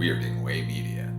Weirding Way Media.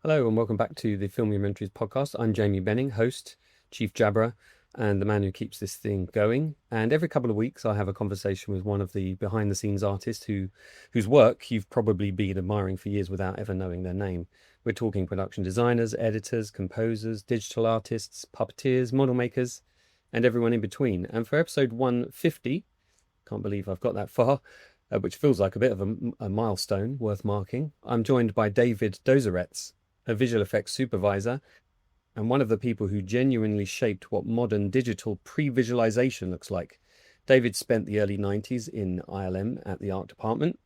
Hello and welcome back to the Filmumentaries podcast. I'm Jamie Benning, host, chief jabberer, and the man who keeps this thing going. And every couple of weeks I have a conversation with one of the behind-the-scenes artists whose work you've probably been admiring for years without ever knowing their name. We're talking production designers, editors, composers, digital artists, puppeteers, model makers, and everyone in between. And for episode 150, can't believe I've got that far, which feels like a bit of a milestone worth marking, I'm joined by David Dozoretz, a visual effects supervisor, and one of the people who genuinely shaped what modern digital pre-visualization looks like. David spent the early 90s in ILM at the art department,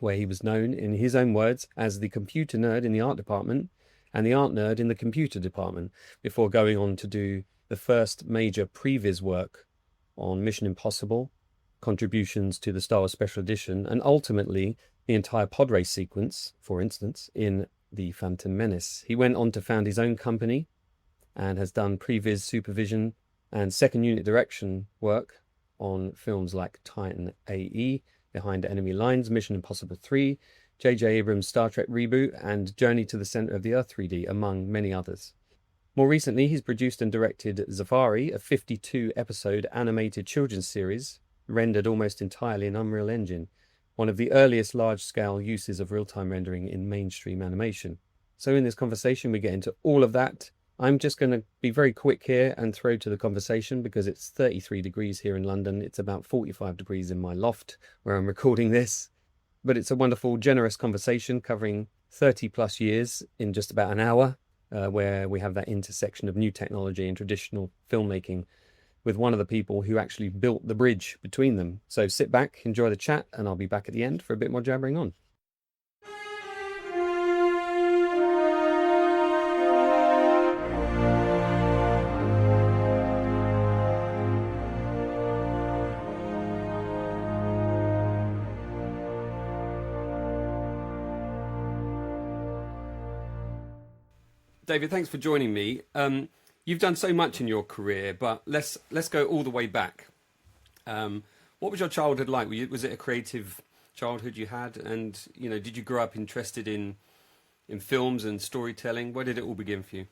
where he was known, in his own words, as the computer nerd in the art department and the art nerd in the computer department, before going on to do the first major pre-vis work on Mission Impossible, contributions to the Star Wars Special Edition, and ultimately the entire pod race sequence, for instance, in The Phantom Menace. He went on to found his own company and has done pre-vis supervision and second unit direction work on films like Titan AE, Behind Enemy Lines, Mission Impossible 3, J.J. Abrams' Star Trek reboot, and Journey to the Center of the Earth 3D, among many others. More recently, he's produced and directed Zafari, a 52-episode animated children's series rendered almost entirely in Unreal Engine, one of the earliest large-scale uses of real-time rendering in mainstream animation. So in this conversation, we get into all of that. I'm just going to be very quick here and throw to the conversation because it's 33 degrees here in London. It's about 45 degrees in my loft where I'm recording this. But it's a wonderful, generous conversation covering 30 plus years in just about an hour, where we have that intersection of new technology and traditional filmmaking with one of the people who actually built the bridge between them. So sit back, enjoy the chat, and I'll be back at the end for a bit more jabbering on. David, thanks for joining me. You've done so much in your career, but let's go all the way back. What was your childhood like? Was it a creative childhood you had? And did you grow up interested in films and storytelling? Where did it all begin for you?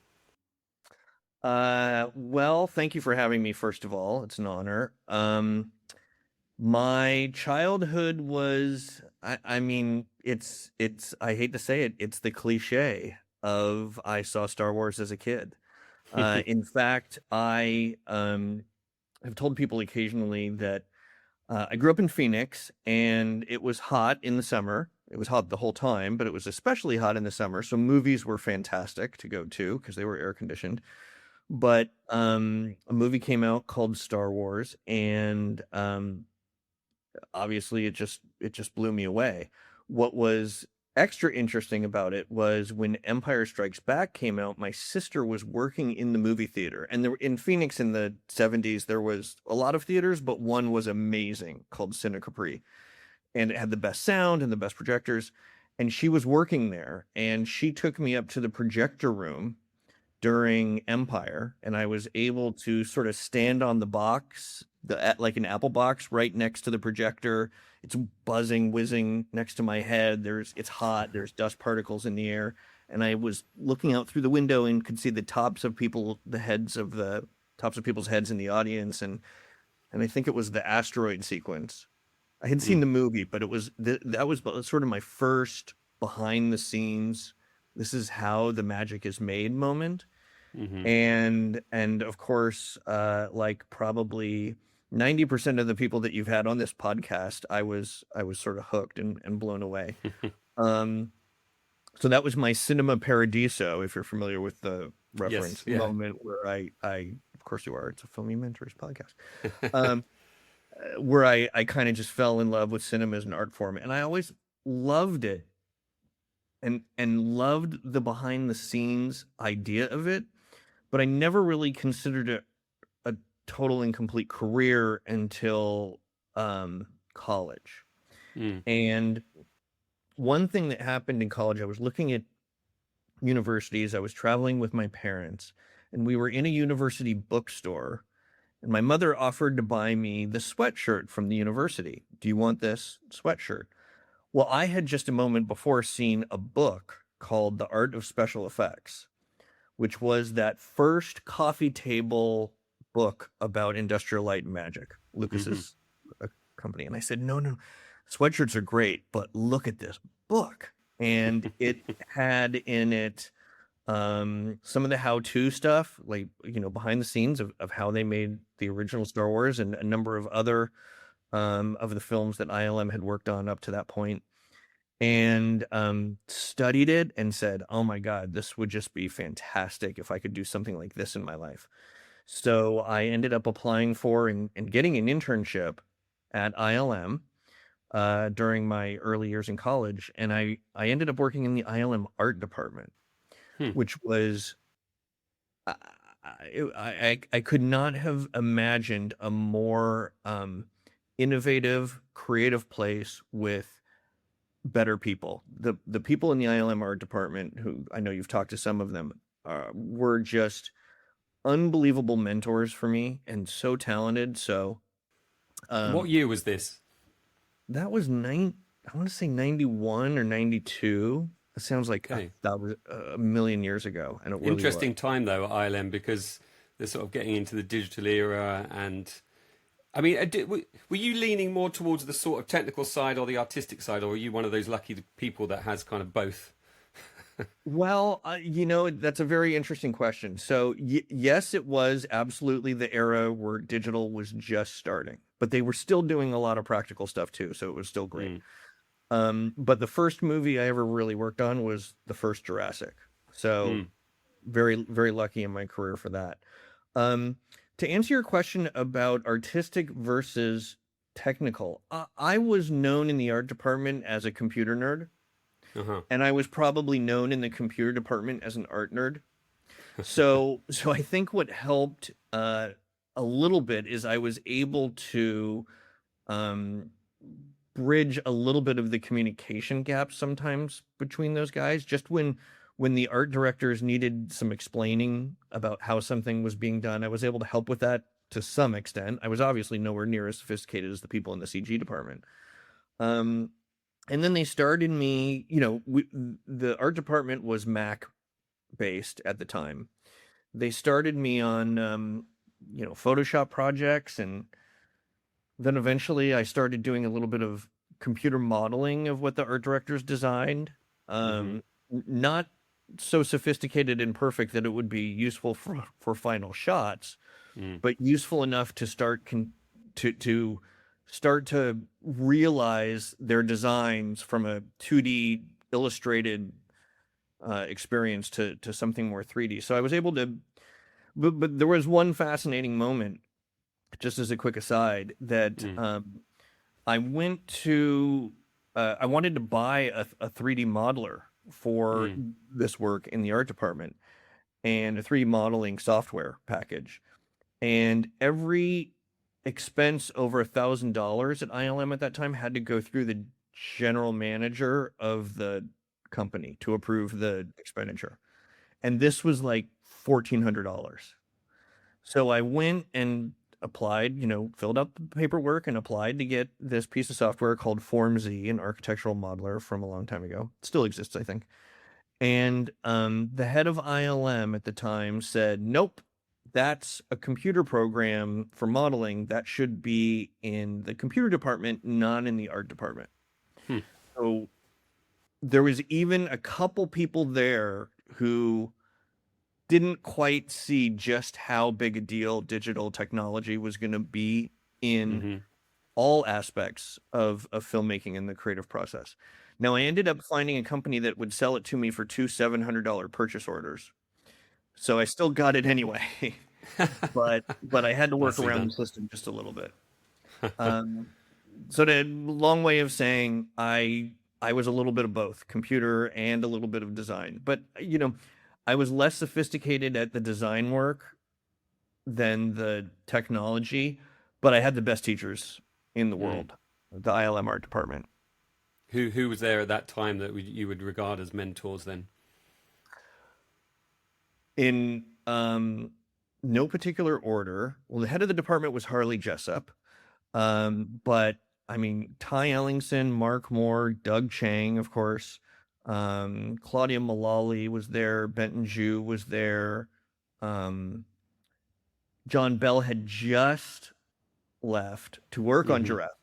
Well, thank you for having me, first of all. It's an honor. My childhood was, I mean, it's I hate to say it, it's the cliche of I saw Star Wars as a kid. In fact, I have told people occasionally that I grew up in Phoenix and it was hot in the summer. It was hot the whole time, but it was especially hot in the summer. So movies were fantastic to go to because they were air conditioned. But a movie came out called Star Wars, and obviously it just blew me away. What was extra interesting about it was when Empire Strikes Back came out, my sister was working in the movie theater. And in Phoenix in the 70s, there was a lot of theaters, but one was amazing called Cine Capri. And it had the best sound and the best projectors. And she was working there. And she took me up to the projector room during Empire. And I was able to sort of stand on the box, like an Apple box, right next to the projector. It's buzzing, whizzing next to my head. It's hot. There's dust particles in the air. And I was looking out through the window and could see the tops of people's heads in the audience. And I think it was the asteroid sequence. I had seen the movie, but that was sort of my first behind the scenes, this is how the magic is made moment. Mm-hmm. And of course, like probably 90% of the people that you've had on this podcast, I was sort of hooked and blown away. So that was my cinema paradiso, if you're familiar with the reference, yes, yeah. moment where I of course you are. It's a Filming Mentors podcast. Um, where I kind of just fell in love with cinema as an art form, and I always loved it, and loved the behind the scenes idea of it, but I never really considered it a total and complete career until college. Mm. And one thing that happened in college, I was looking at universities. I was traveling with my parents, and we were in a university bookstore, and my mother offered to buy me the sweatshirt from the university. Do you want this sweatshirt? Well, I had just a moment before seen a book called The Art of Special Effects, which was that first coffee table book about industrial light and magic, Lucas's company. And I said, no, sweatshirts are great, but look at this book. And it had in it some of the how-to stuff, like, behind the scenes of how they made the original Star Wars and a number of other of the films that ILM had worked on up to that point. And studied it and said, oh my God, this would just be fantastic if I could do something like this in my life. So I ended up applying for and getting an internship at ILM during my early years in college. And I ended up working in the ILM art department, which was, I could not have imagined a more innovative, creative place with better people. The people in the ILM art department, who I know you've talked to some of them, were just unbelievable mentors for me and so talented. So What year was this? that was I want to say 91 or 92. It sounds like Okay. that was a million years ago, and it really Interesting was. time though at ILM because they're sort of getting into the digital era. And I mean, were you leaning more towards the sort of technical side or the artistic side, or were you one of those lucky people that has kind of both? Well, that's a very interesting question. So yes, it was absolutely the era where digital was just starting, but they were still doing a lot of practical stuff too. So it was still great. But the first movie I ever really worked on was the first Jurassic. So very, very lucky in my career for that. To answer your question about artistic versus technical, I was known in the art department as a computer nerd. And I was probably known in the computer department as an art nerd. So I think what helped a little bit is I was able to bridge a little bit of the communication gap sometimes between those guys. Just when the art directors needed some explaining about how something was being done, I was able to help with that to some extent. I was obviously nowhere near as sophisticated as the people in the CG department. And then they started me, the art department was Mac based at the time. They started me on, Photoshop projects. And then eventually I started doing a little bit of computer modeling of what the art directors designed. Not so sophisticated and perfect that it would be useful for final shots, but useful enough to start to realize their designs from a 2D illustrated experience to something more 3D. So I was able to, but there was one fascinating moment, just as a quick aside, that I went to, I wanted to buy a 3D modeler for this work in the art department, and a 3D modeling software package. And every expense over $1,000 at ILM at that time had to go through the general manager of the company to approve the expenditure. And this was like $1,400. So I went and applied, filled out the paperwork and applied to get this piece of software called Form Z, an architectural modeler from a long time ago. It still exists, I think. And the head of ILM at the time said, nope, that's a computer program for modeling. That should be in the computer department, not in the art department. So there was even a couple people there who didn't quite see just how big a deal digital technology was going to be in all aspects of filmmaking and the creative process. Now, I ended up finding a company that would sell it to me for two $700 purchase orders. So I still got it anyway. but I had to work Nicely around the done. system just a little bit. Um, so the long way of saying I was a little bit of both computer and a little bit of design, but I was less sophisticated at the design work than the technology, but I had the best teachers in the Mm. world, the ILM art department. Who was there at that time that you would regard as mentors then? In no particular order. Well, the head of the department was Harley Jessup. But I mean, Ty Ellingson, Mark Moore, Doug Chang, of course. Claudia Mullally was there. Benton Ju was there. Um, John Bell had just left to work on Hmm. Jurassic.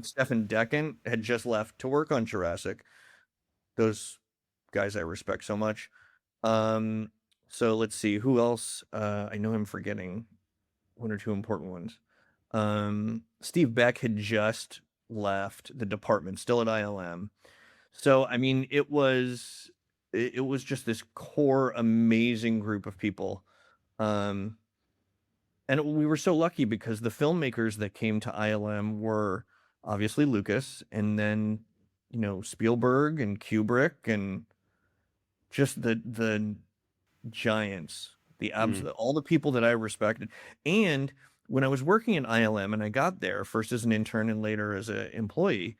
Stefan Decken had just left to work on Jurassic. Those guys I respect so much. Um, so let's see who else. I know I'm forgetting one or two important ones. Steve Beck had just left the department, still at ILM. So I mean, it was just this core amazing group of people. Um, and we were so lucky because the filmmakers that came to ILM were obviously Lucas, and then Spielberg and Kubrick, and just the giants, Mm. all the people that I respected. And when I was working in ILM and I got there first as an intern and later as an employee,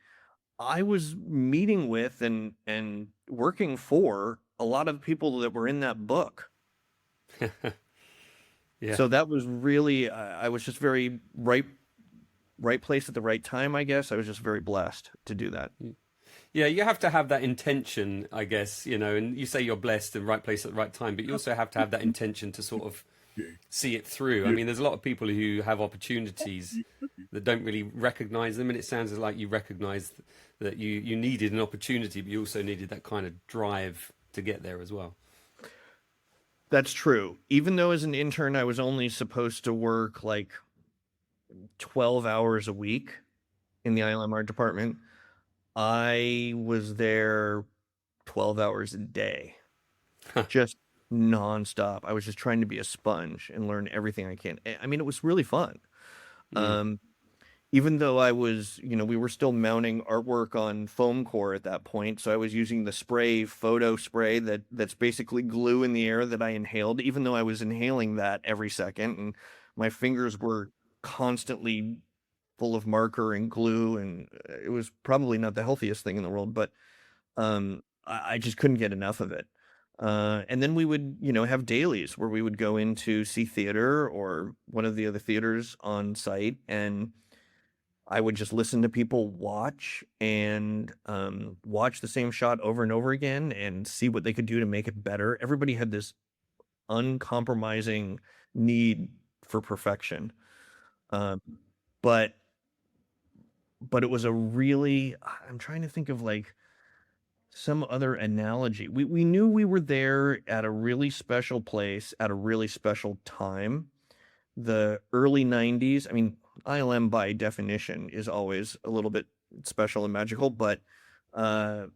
I was meeting with and working for a lot of people that were in that book. Yeah. So that was really I was just very right place at the right time, I guess. I was just very blessed to do that. Yeah, you have to have that intention, I guess, and you say you're blessed and right place at the right time, but you also have to have that intention to sort of see it through. I mean, there's a lot of people who have opportunities that don't really recognize them, and it sounds like you recognized that you needed an opportunity, but you also needed that kind of drive to get there as well. That's true. Even though as an intern I was only supposed to work like 12 hours a week in the ILM art department, I was there 12 hours a day, just nonstop. I was just trying to be a sponge and learn everything I can. I mean, it was really fun. Mm, Um, Even though we were still mounting artwork on foam core at that point. So I was using the photo spray that's basically glue in the air that I inhaled, even though I was inhaling that every second. And my fingers were constantly full of marker and glue. And it was probably not the healthiest thing in the world, but I just couldn't get enough of it. And then we would, have dailies where we would go in to see theater or one of the other theaters on site, and I would just listen to people watch and watch the same shot over and over again and see what they could do to make it better. Everybody had this uncompromising need for perfection, um, but it was a really. I'm trying to think of like some other analogy. We knew we were there at a really special place at a really special time. The early 90s, I mean, ILM by definition is always a little bit special and magical, but uh,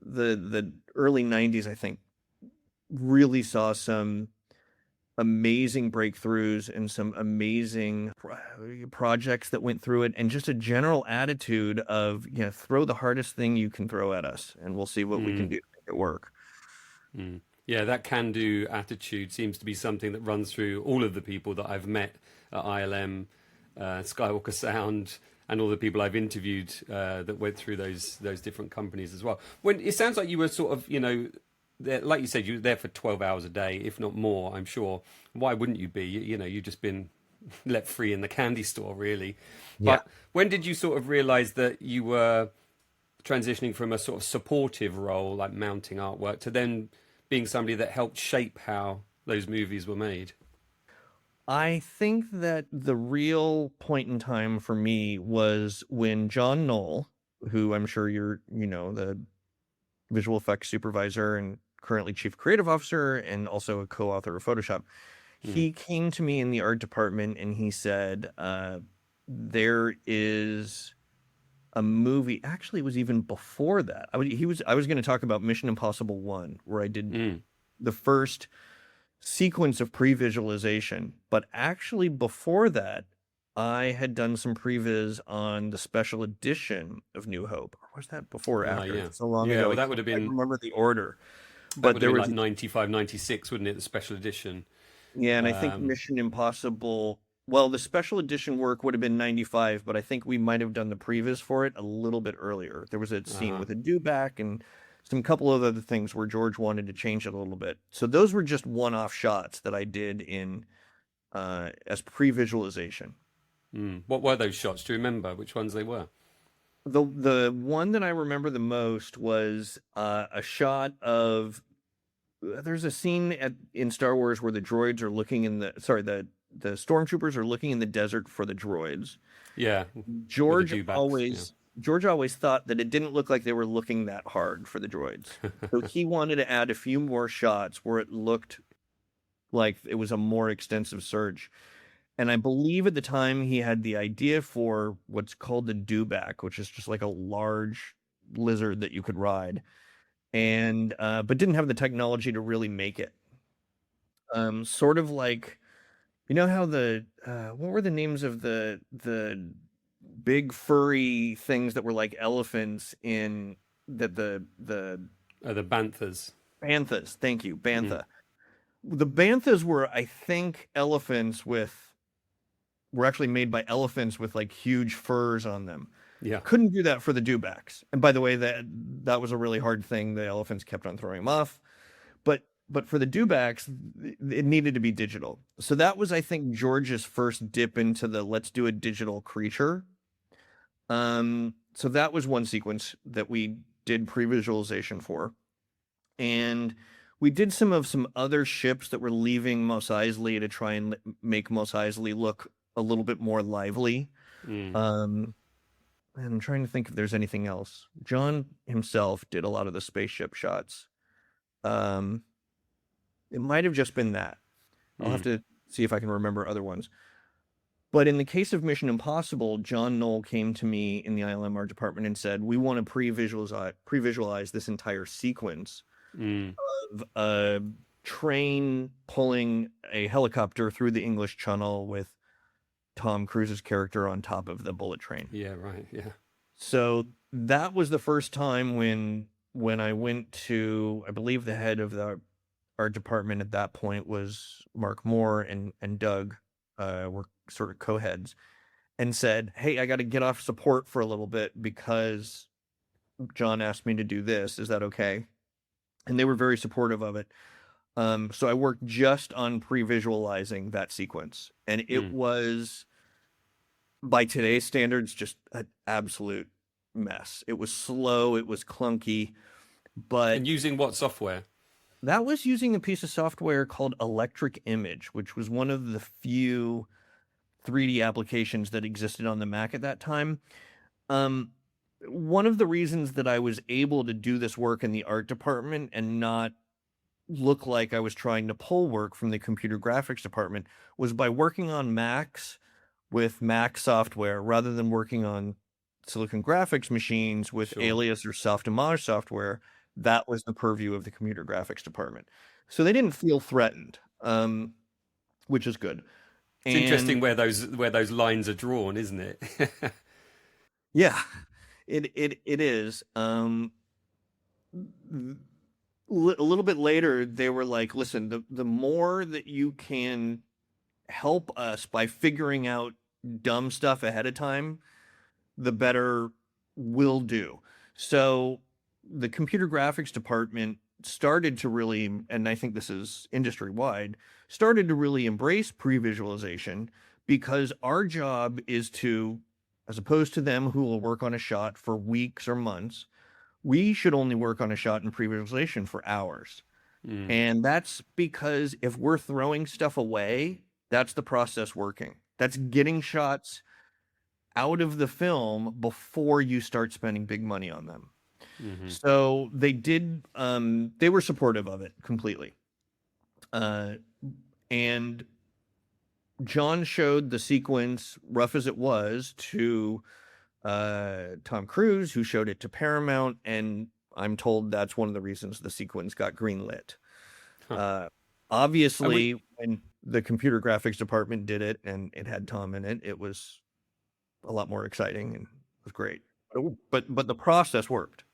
the early 90s, I think, really saw some amazing breakthroughs and some amazing projects that went through it, and just a general attitude of, throw the hardest thing you can throw at us and we'll see what we can mm, do to make it work. mm. Yeah, that can-do attitude seems to be something that runs through all of the people that I've met at ILM, Skywalker Sound, and all the people I've interviewed that went through those different companies as well. When it sounds like you were sort of, there, like you said, you were there for 12 hours a day, if not more, I'm sure. Why wouldn't you be? You've just been let free in the candy store, really. Yeah. But when did you sort of realize that you were transitioning from a sort of supportive role, like mounting artwork, to then being somebody that helped shape how those movies were made? I think that the real point in time for me was when John Knoll, who I'm sure the visual effects supervisor and currently chief creative officer and also a co-author of Photoshop, Mm, he came to me in the art department and he said, there is a movie. Actually, it was even before that. I was going to talk about Mission Impossible 1, where I did mm, the first sequence of pre-visualization. But actually, before that, I had done some previs on the special edition of New Hope. Or was that before or after? Yeah. It's so long Yeah, ago, well I that would can't have quite been remember the order. that But would have there been was, like 95, 96, wouldn't it? The special edition. yeah, and I think Um, Mission Impossible. Well, the special edition work would have been 95, but I think we might have done the previs for it a little bit earlier. There was a scene uh-huh. with a do-back and some couple of other things where George wanted to change it a little bit. So those were just one-off shots that I did in as pre-visualization. What were those shots? Do you remember which ones they were? The one that I remember the most was a shot of there's a scene in Star Wars where the droids are looking in the sorry the stormtroopers are looking in the desert for the droids. Yeah, with the George dewbacks. Yeah. always George always thought that it didn't look like they were looking that hard for the droids. So he wanted to add a few more shots where it looked like it was a more extensive search. And I believe at the time he had the idea for what's called the dewback, which is just like a large lizard that you could ride, and but didn't have the technology to really make it. Sort of like you know how the what were the names of the big furry things that were like elephants in the The banthas. banthas? Thank you, Mm. bantha. The banthas were, I think, elephants with were actually made by elephants with like huge furs on them. Yeah, Couldn't do that for the dewbacks. And by the way, that was a really hard thing. The elephants kept on throwing them off. But for the dewbacks, it needed to be digital. So that was, I think, George's first dip into the let's do a digital creature. So that was one sequence that we did pre-visualization for. And we did some other ships that were leaving Mos Eisley to try and make Mos Eisley look a little bit more lively. mm. Um, and I'm trying to think if there's anything else. John himself did a lot of the spaceship shots. Um, it might have just been that. I'll have Mm. to see if I can remember other ones. But in the case of Mission Impossible, John Knoll came to me in the ILM art department and said, "We want to pre-visualize this entire sequence Mm. of a train pulling a helicopter through the English Channel with Tom Cruise's character on top of the bullet train." Yeah, right. Yeah. So that was the first time when I went to, I believe the head of the art department at that point was Mark Moore and Doug were sort of co-heads, and said, "Hey, I got to get off support for a little bit because John asked me to do this. Is that okay?" And they were very supportive of it. So I worked just on pre-visualizing that sequence, and it Mm. was, by today's standards, just an absolute mess. It was slow, it was clunky, but And using what software? that was using a piece of software called Electric Image, which was one of the few 3D applications that existed on the Mac at that time. Um, One of the reasons that I was able to do this work in the art department and not look like I was trying to pull work from the computer graphics department was by working on Macs with Mac software rather than working on Silicon Graphics machines with Sure. Alias or Softimage software. That was the purview of the computer graphics department. So they didn't feel threatened, which is good. It's interesting And where those lines are drawn, isn't it? yeah, it is. A little bit later, they were like, "Listen, the more that you can help us by figuring out dumb stuff ahead of time, the better we'll do." So the computer graphics department started to really, and I think this is industry wide, started to really embrace pre-visualization because our job is to, as opposed to them who will work on a shot for weeks or months, we should only work on a shot in pre-visualization for hours. Mm. And that's because if we're throwing stuff away, that's the process working. That's getting shots out of the film before you start spending big money on them. Hmm. So they were supportive of it completely. And John showed the sequence, rough as it was, to Tom Cruise, who showed it to Paramount, and I'm told that's one of the reasons the sequence got greenlit. Huh. Uh, And we, Obviously, when the computer graphics department did it and it had Tom in it, it was a lot more exciting and it was great. But the process worked.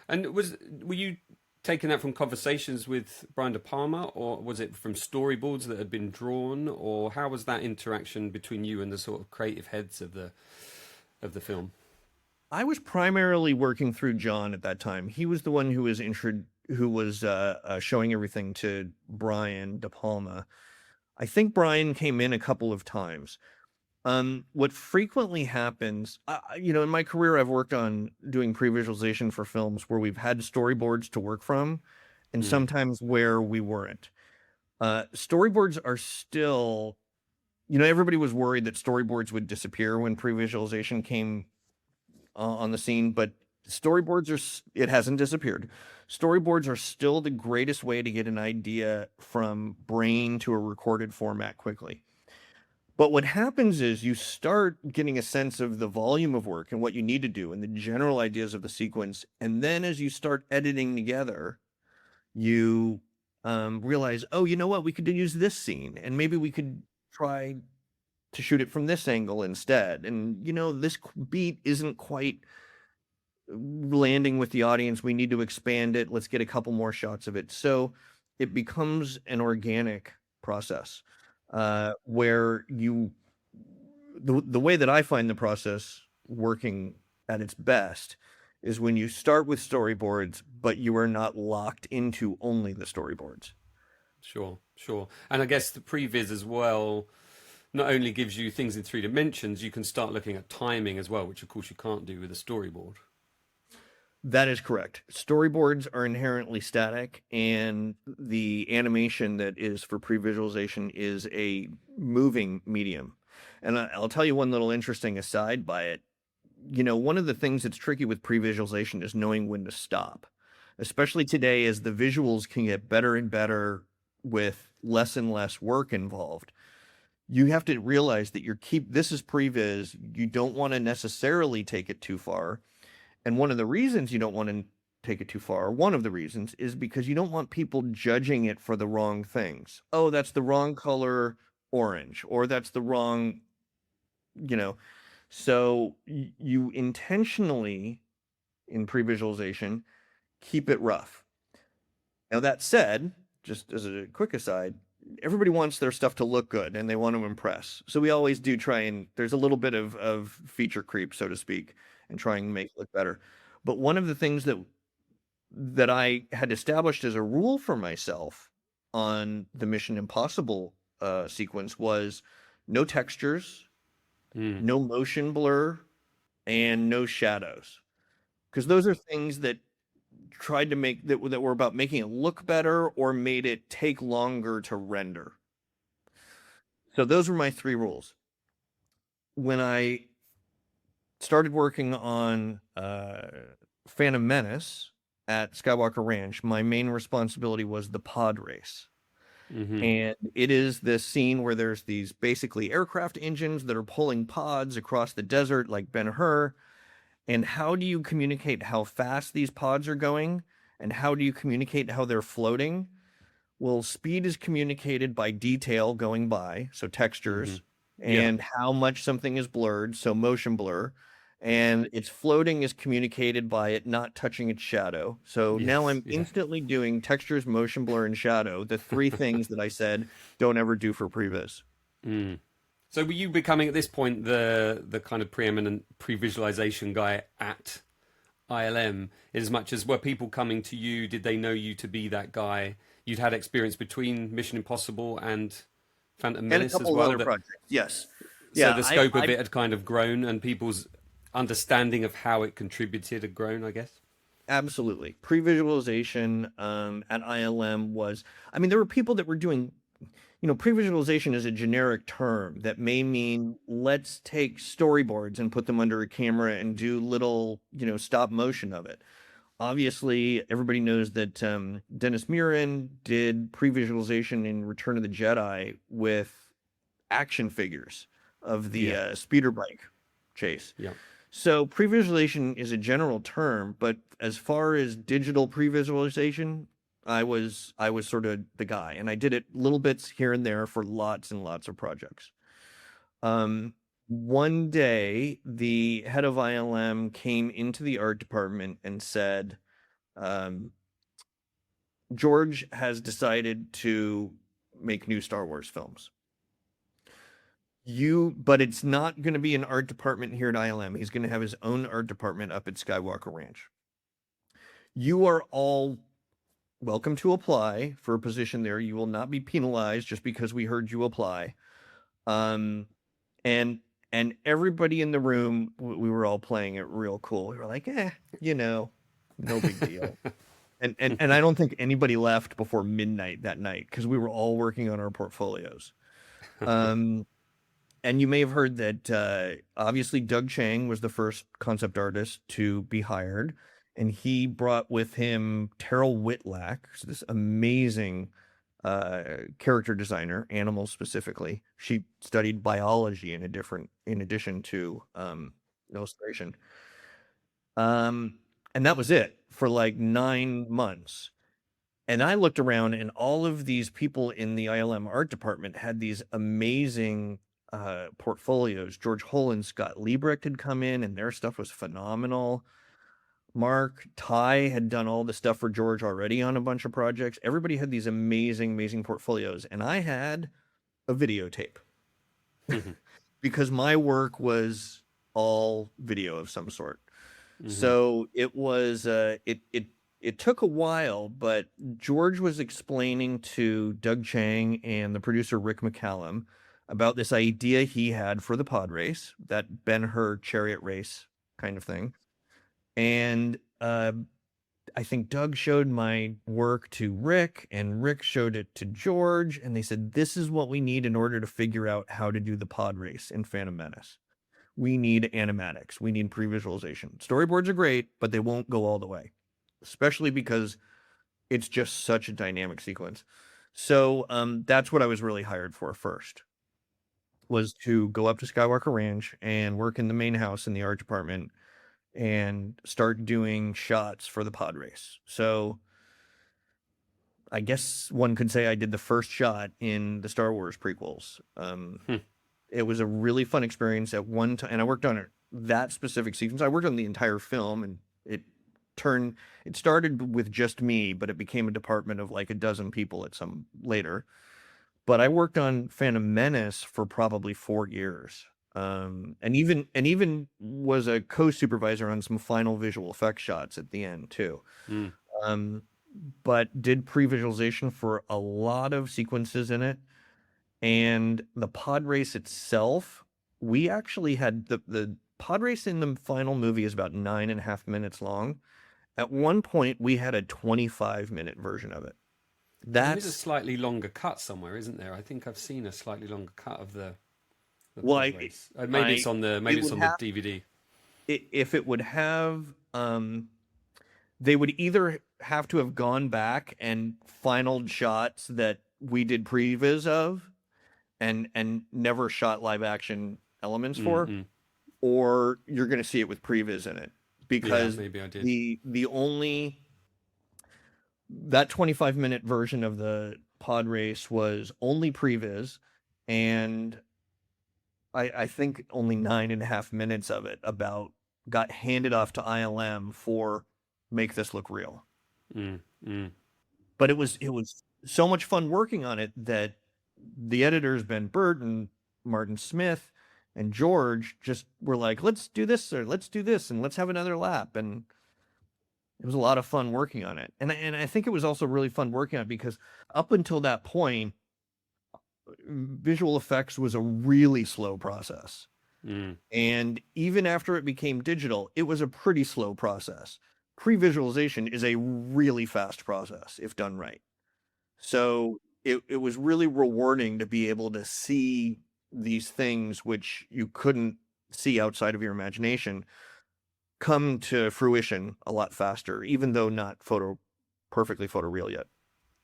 and were you taking that from conversations with Brian De Palma, or was it from storyboards that had been drawn, or how was that interaction between you and the sort of creative heads of the film? I was primarily working through John at that time. He was the one who was showing everything to Brian De Palma. I think Brian came in a couple of times. What frequently happens, in my career, I've worked on doing pre-visualization for films where we've had storyboards to work from, and Mm, sometimes where we weren't. Storyboards are still, everybody was worried that storyboards would disappear when pre-visualization came on the scene, but it hasn't disappeared. Storyboards are still the greatest way to get an idea from brain to a recorded format quickly. But what happens is you start getting a sense of the volume of work and what you need to do and the general ideas of the sequence. And then as you start editing together, you realize, oh, you know what? We could use this scene and maybe we could try to shoot it from this angle instead. And, this beat isn't quite landing with the audience. We need to expand it. Let's get a couple more shots of it. So it becomes an organic process where the way that I find the process working at its best is when you start with storyboards, but you are not locked into only the storyboards. sure, sure. And I guess the previs as well not only gives you things in 3 dimensions, you can start looking at timing as well, which of course you can't do with a storyboard. That is correct. Storyboards are inherently static, and the animation that is for pre-visualization is a moving medium. And I'll tell you one little interesting aside by it. One of the things that's tricky with pre-visualization is knowing when to stop, especially today as the visuals can get better and better with less and less work involved. You have to realize that this is pre-vis. You don't want to necessarily take it too far. And one of the reasons you don't want to take it too far, one of the reasons, is because you don't want people judging it for the wrong things. Oh, that's the wrong color orange, or that's the wrong, So you intentionally, in pre-visualization, keep it rough. Now, that said, just as a quick aside, everybody wants their stuff to look good and they want to impress. So we always do try and there's a little bit of feature creep, so to speak, and trying to make it look better. But one of the things that I had established as a rule for myself on the Mission Impossible sequence was no textures, no motion blur, and no shadows. Because those are things that tried to make that were about making it look better or made it take longer to render. So those were my 3 rules. When I started working on Phantom Menace at Skywalker Ranch, my main responsibility was the pod race. Mm-hmm. And it is this scene where there's these basically aircraft engines that are pulling pods across the desert like Ben-Hur. And how do you communicate how fast these pods are going? And how do you communicate how they're floating? Well, speed is communicated by detail going by, so textures, and how much something is blurred, so motion blur. And its floating is communicated by it not touching its shadow. So now I'm instantly doing textures, motion blur, and shadow, the 3 things that I said don't ever do for previs. So were you becoming at this point the kind of preeminent pre-visualization guy at ILM? As much as were people coming to you, did they know you to be that guy? You'd had experience between Mission Impossible and Phantom Menace and a as couple well. other projects, yes. So the scope of it had kind of grown, and people's understanding of how it contributed had grown, I guess. Absolutely. Pre-visualization at ILM was, there were people that were doing, pre-visualization is a generic term that may mean let's take storyboards and put them under a camera and do little, stop motion of it. Obviously, everybody knows that Dennis Muren did pre-visualization in Return of the Jedi with action figures of the speeder bike chase. Yeah. So pre-visualization is a general term, but as far as digital pre-visualization, I was sort of the guy, and I did it little bits here and there for lots and lots of projects. Um, One day, the head of ILM came into the art department and said, um, George has decided to make new Star Wars films. But it's not going to be an art department here at ILM. He's going to have his own art department up at Skywalker Ranch. You are all welcome to apply for a position there. You will not be penalized just because we heard you apply. Um, and and everybody in the room, we were all playing it real cool. We were like, no big deal. And I don't think anybody left before midnight that night because we were all working on our portfolios. And you may have heard that obviously Doug Chiang was the first concept artist to be hired, and he brought with him Terrell Whitlack, this amazing character designer, animals specifically. She studied biology in addition to illustration. And that was it for like 9 months. And I looked around, and all of these people in the ILM art department had these amazing portfolios. George Hull and Scott Liebrecht had come in, and their stuff was phenomenal. Mark Ty had done all the stuff for George already on a bunch of projects. Everybody had these amazing, amazing portfolios, and I had a videotape because my work was all video of some sort. So it was it took a while, but George was explaining to Doug Chiang and the producer Rick McCallum about this idea he had for the pod race, that Ben-Hur chariot race kind of thing. And I think Doug showed my work to Rick, and Rick showed it to George, and they said, this is what we need in order to figure out how to do the pod race in Phantom Menace. We need animatics. We need pre-visualization. Storyboards are great, but they won't go all the way, especially because it's just such a dynamic sequence. So that's what I was really hired for first, was to go up to Skywalker Ranch and work in the main house in the art department and start doing shots for the pod race. So I guess one could say I did the first shot in the Star Wars prequels. It was a really fun experience at one time, and I worked on that specific sequence. I worked on the entire film, and it started with just me, but it became a department of like a dozen people at some later. But I worked on Phantom Menace for probably 4 years. And even was a co-supervisor on some final visual effects shots at the end too. But did pre-visualization for a lot of sequences in it. And the pod race itself, we actually had the pod race in the final movie is about 9.5 minutes long. At one point, we had a 25-minute version of it. There is a slightly longer cut somewhere, isn't there? I think I've seen a slightly longer cut of the pod race. Maybe it's on the DVD. If it would have, they would either have to have gone back and finaled shots that we did pre-vis of, and never shot live action elements for, or you're going to see it with pre-vis in it, because maybe I did. the only that 25-minute version of the pod race was only pre-vis, and I think only 9.5 minutes of it got handed off to ILM for make this look real. But it was so much fun working on it that the editors, Ben Burton, Martin Smith, and George, just were like, let's do this, or let's do this, and let's have another lap. And it was a lot of fun working on it. And I think it was also really fun working on it because up until that point, visual effects was a really slow process. And even after it became digital, it was a pretty slow process. Pre-visualization is a really fast process if done right. So it was really rewarding to be able to see these things which you couldn't see outside of your imagination come to fruition a lot faster, even though not perfectly photoreal yet.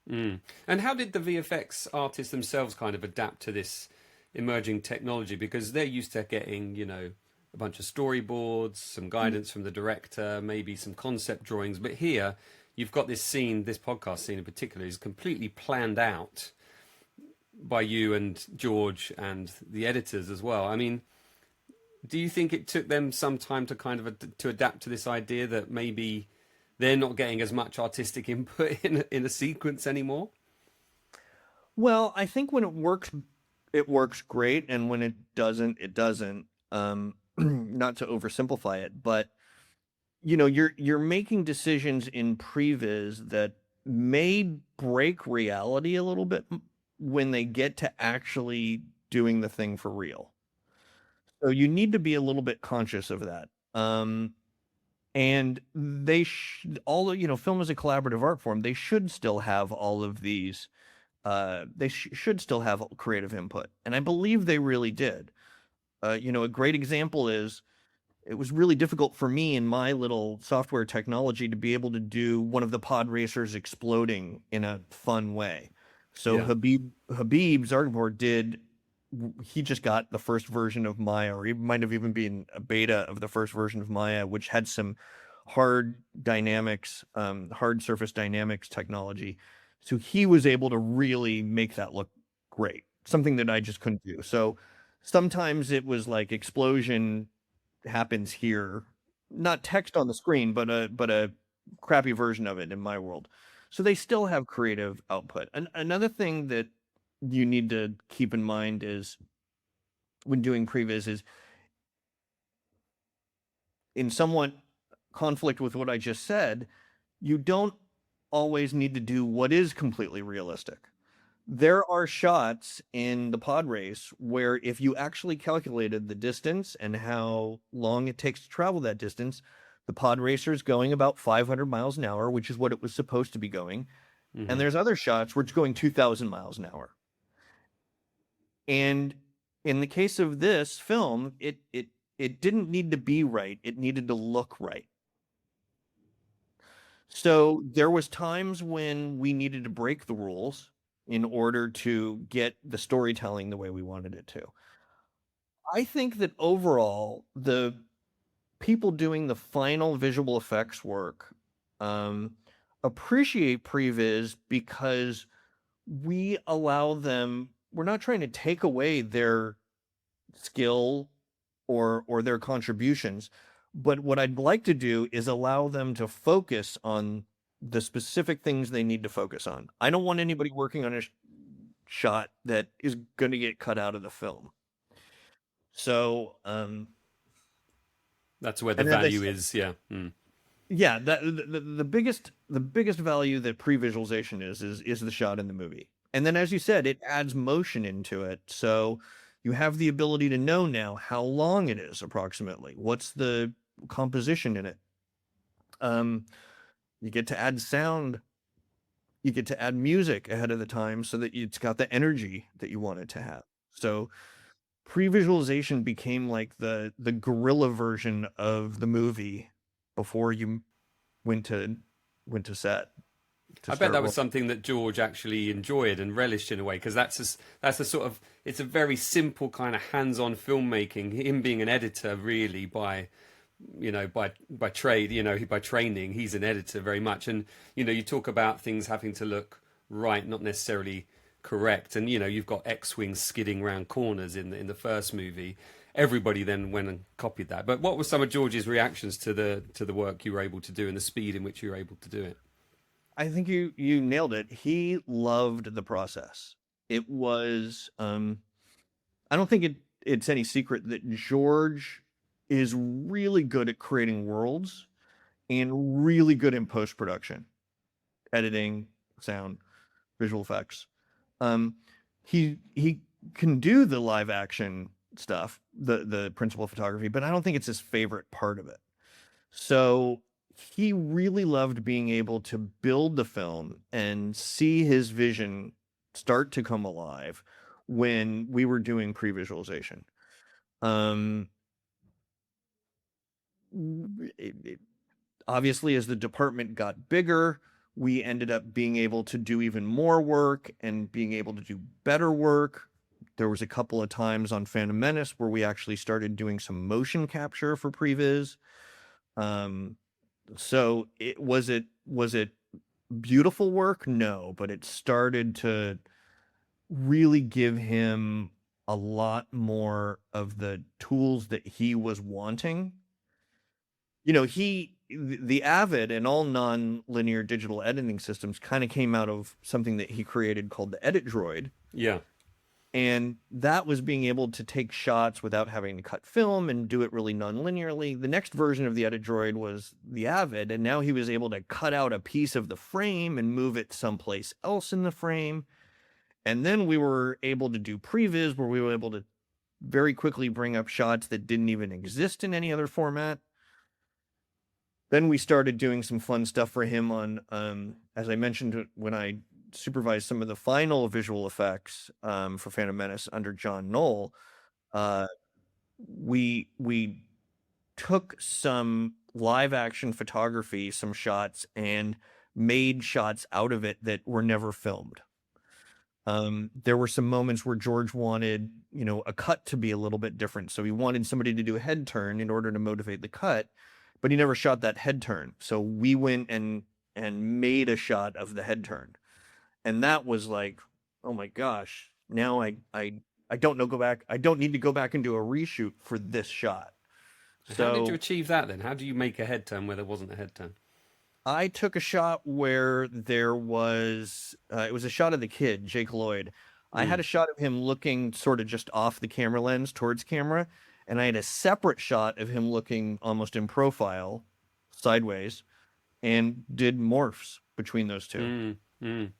And how did the VFX artists themselves kind of adapt to this emerging technology? Because they're used to getting, a bunch of storyboards, some guidance from the director, maybe some concept drawings. But here, you've got this scene, this podcast scene in particular, is completely planned out by you and George and the editors as well. I mean, do you think it took them some time to kind of to adapt to this idea that maybe they're not getting as much artistic input in a sequence anymore? Well, I think when it works great, and when it doesn't, it doesn't. Not to oversimplify it, but you're making decisions in previs that may break reality a little bit when they get to actually doing the thing for real. So you need to be a little bit conscious of that. And film is a collaborative art form. They should still have all of these. They should still have creative input, and I believe they really did. A great example is it was really difficult for me in my little software technology to be able to do one of the pod racers exploding in a fun way. So Yeah. Habib's artboard he just got the first version of Maya, or he might have even been a beta of the first version of Maya, which had some hard surface dynamics technology. So he was able to really make that look great, something that I just couldn't do. So sometimes it was like explosion happens here, not text on the screen, but a crappy version of it in my world. So they still have creative output. And another thing that you need to keep in mind is when doing previs is in somewhat conflict with what I just said, you don't always need to do what is completely realistic. There are shots in the pod race where if you actually calculated the distance and how long it takes to travel that distance, the pod racer is going about 500 miles an hour, which is what it was supposed to be going. Mm-hmm. And there's other shots where it's going 2,000 miles an hour. And in the case of this film, it didn't need to be right. It needed to look right. So there was times when we needed to break the rules in order to get the storytelling the way we wanted it to. I think that overall, the people doing the final visual effects work appreciate previs because we allow them, we're not trying to take away their skill or their contributions, but what I'd like to do is allow them to focus on the specific things they need to focus on. I don't want anybody working on a shot that is going to get cut out of the film. So that's where the value is. Yeah. Yeah, the biggest value that pre-visualization is the shot in the movie. And then, as you said, it adds motion into it. So you have the ability to know now how long it is approximately. What's the composition in it? You get to add sound. You get to add music ahead of the time so that it's got the energy that you want it to have. So pre-visualization became like the guerrilla version of the movie before you went to set. I bet that was something that George actually enjoyed and relished in a way, because that's a sort of, it's a very simple kind of hands-on filmmaking. Him being an editor, really, by trade, by training, he's an editor very much. And you talk about things having to look right, not necessarily correct. And you've got X-wings skidding around corners in the first movie. Everybody then went and copied that. But what were some of George's reactions to the work you were able to do and the speed in which you were able to do it? I think you nailed it. He loved the process. It was I don't think it's any secret that George is really good at creating worlds and really good in post-production, editing, sound, visual effects. He can do the live action stuff, the principal photography, but I don't think it's his favorite part of it. So he really loved being able to build the film and see his vision start to come alive when we were doing pre-visualization. Obviously, as the department got bigger, we ended up being able to do even more work and being able to do better work. There was a couple of times on Phantom Menace where we actually started doing some motion capture for previs. So was it beautiful work, no, but it started to really give him a lot more of the tools that he was wanting. The Avid and all non-linear digital editing systems kind of came out of something that he created called the Edit Droid. Yeah. And that was being able to take shots without having to cut film and do it really non-linearly. The next version of the Edit Droid was the Avid, and now he was able to cut out a piece of the frame and move it someplace else in the frame. And then we were able to do Pre-vis, where we were able to very quickly bring up shots that didn't even exist in any other format. Then we started doing some fun stuff for him on, as I mentioned, when I supervised some of the final visual effects for Phantom Menace under John Knoll. We took some live action photography, some shots, and made shots out of it that were never filmed. There were some moments where George wanted, a cut to be a little bit different. So he wanted somebody to do a head turn in order to motivate the cut, but he never shot that head turn. So we went and made a shot of the head turn. And that was like, oh my gosh, now I don't know, I don't need to go back and do a reshoot for this shot. So how did you achieve that then? How do you make a head turn where there wasn't a head turn? I took a shot where there was, it was a shot of the kid, Jake Lloyd. I had a shot of him looking sort of just off the camera lens towards camera. And I had a separate shot of him looking almost in profile, sideways, and did morphs between those two. And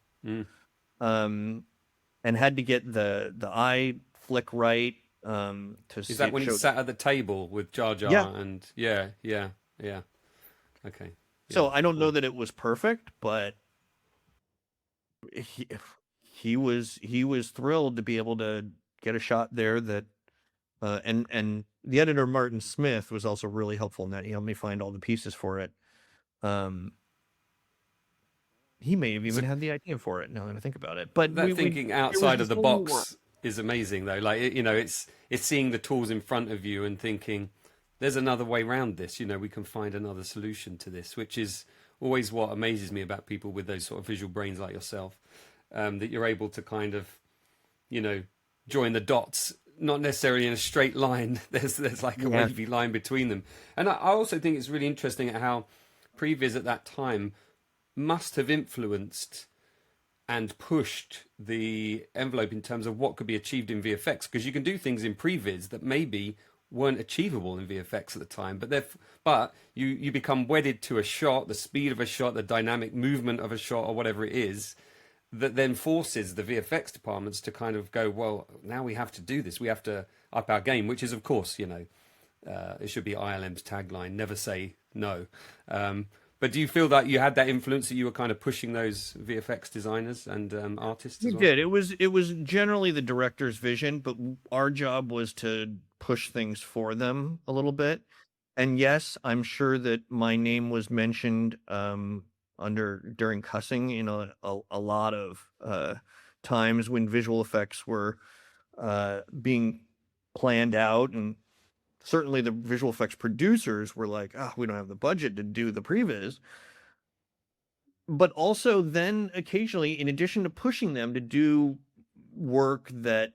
had to get the eye flick right to see. Is that when he sat at the table with Jar Jar? Yeah. And yeah. Okay. So I don't know that it was perfect, but he was thrilled to be able to get a shot there that and the editor Martin Smith was also really helpful in that. He helped me find all the pieces for it. He may have even had the idea for it now that I think about it. But that thinking outside of the box is amazing, though. Like, it's seeing the tools in front of you and thinking, there's another way around this. We can find another solution to this, which is always what amazes me about people with those sort of visual brains like yourself, that you're able to kind of, join the dots, not necessarily in a straight line. There's like a wavy line between them. And I also think it's really interesting at how Pre-vis at that time must have influenced and pushed the envelope in terms of what could be achieved in VFX, because you can do things in Pre-vis that maybe weren't achievable in VFX at the time, but you become wedded to a shot, the speed of a shot, the dynamic movement of a shot, or whatever it is, that then forces the VFX departments to kind of go, well, now we have to do this, we have to up our game, which is, of course, it should be ILM's tagline, never say no. But do you feel that you had that influence, that you were kind of pushing those VFX designers and artists? We did. It was generally the director's vision, but our job was to push things for them a little bit. And yes, I'm sure that my name was mentioned during cussing in a lot of times when visual effects were being planned out, and certainly the visual effects producers were like, we don't have the budget to do the Pre-vis. But also then occasionally, in addition to pushing them to do work that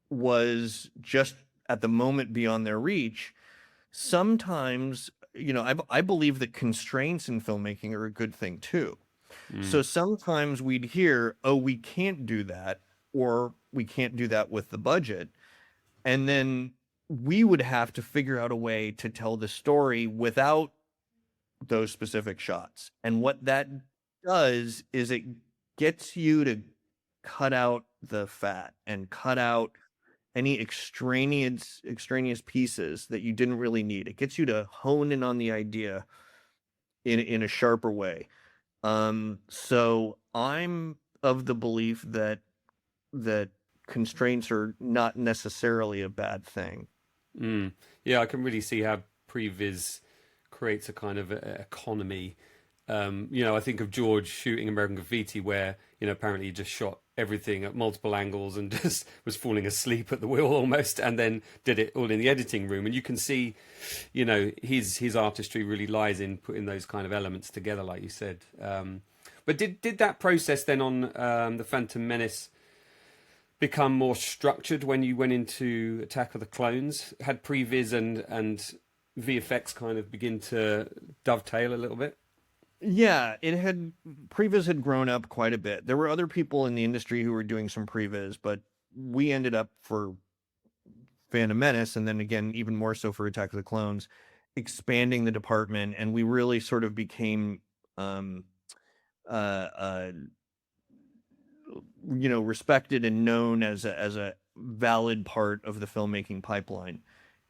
was just at the moment beyond their reach, sometimes, I believe that constraints in filmmaking are a good thing too. So sometimes we'd hear, we can't do that, or we can't do that with the budget. And then we would have to figure out a way to tell the story without those specific shots. And what that does is it gets you to cut out the fat and cut out any extraneous pieces that you didn't really need. It gets you to hone in on the idea in a sharper way. So I'm of the belief that constraints are not necessarily a bad thing. Yeah, I can really see how Pre-vis creates a kind of economy. I think of George shooting American Graffiti, where apparently he just shot everything at multiple angles and just was falling asleep at the wheel almost, and then did it all in the editing room. And you can see, his artistry really lies in putting those kind of elements together, like you said. But did that process then on the Phantom Menace become more structured when you went into Attack of the Clones? Had Pre-vis and VFX kind of begin to dovetail a little bit? Yeah, it had Previs had grown up quite a bit. There were other people in the industry who were doing some Previs, but we ended up for Phantom Menace, and then again, even more so for Attack of the Clones, expanding the department, and we really sort of became, uh, uh, respected and known as a valid part of the filmmaking pipeline.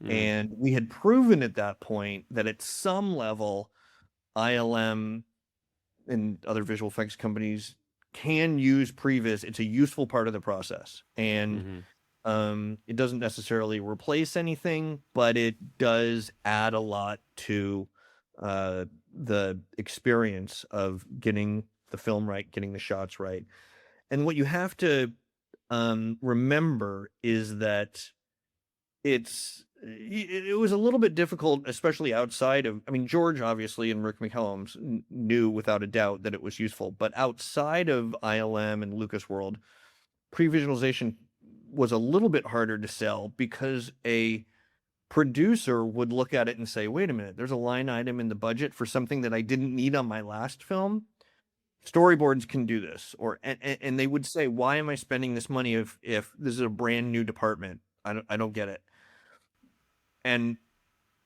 And we had proven at that point that at some level, ILM and other visual effects companies can use Previs. It's a useful part of the process, and it doesn't necessarily replace anything, but it does add a lot to the experience of getting the film right, getting the shots right. And what you have to remember is that it was a little bit difficult, especially outside of, I mean, George obviously and Rick McCallum knew without a doubt that it was useful, but outside of ILM and Lucas World, pre-visualization was a little bit harder to sell because a producer would look at it and say, wait a minute, there's a line item in the budget for something that I didn't need on my last film. Storyboards can do this, and they would say, why am I spending this money if this is a brand new department? I don't get it. And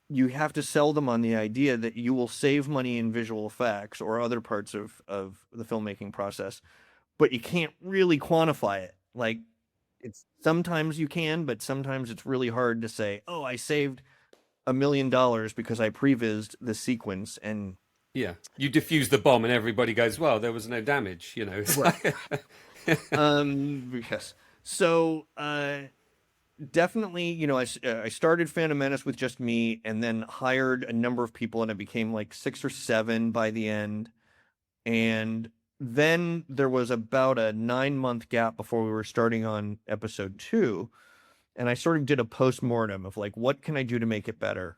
you have to sell them on the idea that you will save money in visual effects or other parts of the filmmaking process, but you can't really quantify it. Like, it's sometimes you can, but sometimes it's really hard to say, oh, I saved $1 million because I prevised the sequence. And yeah, you defuse the bomb and everybody goes, well, there was no damage, right. Yes. So definitely, I started Phantom Menace with just me, and then hired a number of people, and it became like 6 or 7 by the end. And then there was about a 9-month gap before we were starting on episode 2, and I sort of did a post-mortem of like, what can I do to make it better?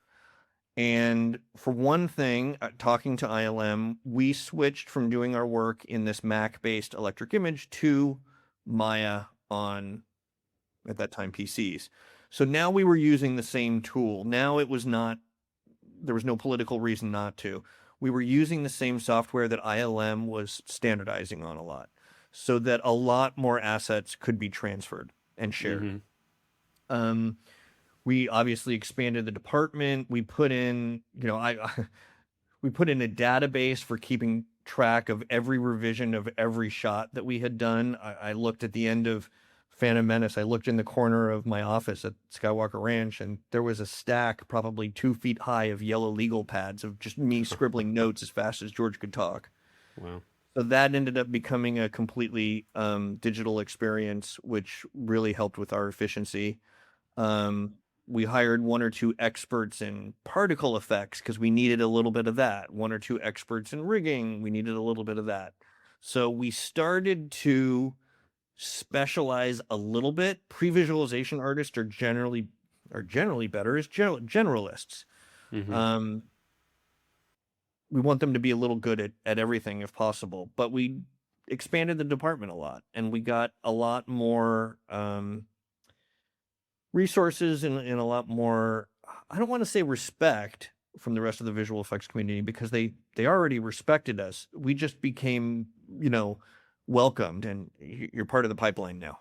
And for one thing, talking to ILM, we switched from doing our work in this Mac-based electric image to Maya on, at that time, PCs. So now we were using the same tool. Now it was not, there was no political reason not to. We were using the same software that ILM was standardizing on a lot, so that a lot more assets could be transferred and shared. We obviously expanded the department. We put in, we put in a database for keeping track of every revision of every shot that we had done. I looked at the end of Phantom Menace. I looked in the corner of my office at Skywalker Ranch, and there was a stack probably 2 feet high of yellow legal pads of just me scribbling notes as fast as George could talk. Wow. So that ended up becoming a completely digital experience, which really helped with our efficiency. We hired 1 or 2 experts in particle effects because we needed a little bit of that. 1 or 2 experts in rigging. We needed a little bit of that. So we started to specialize a little bit. Pre-visualization artists are generally better as generalists. We want them to be a little good at everything if possible, but we expanded the department a lot, and we got a lot more resources and a lot more, I don't want to say respect from the rest of the visual effects community, because they already respected us. We just became, welcomed, and you're part of the pipeline now.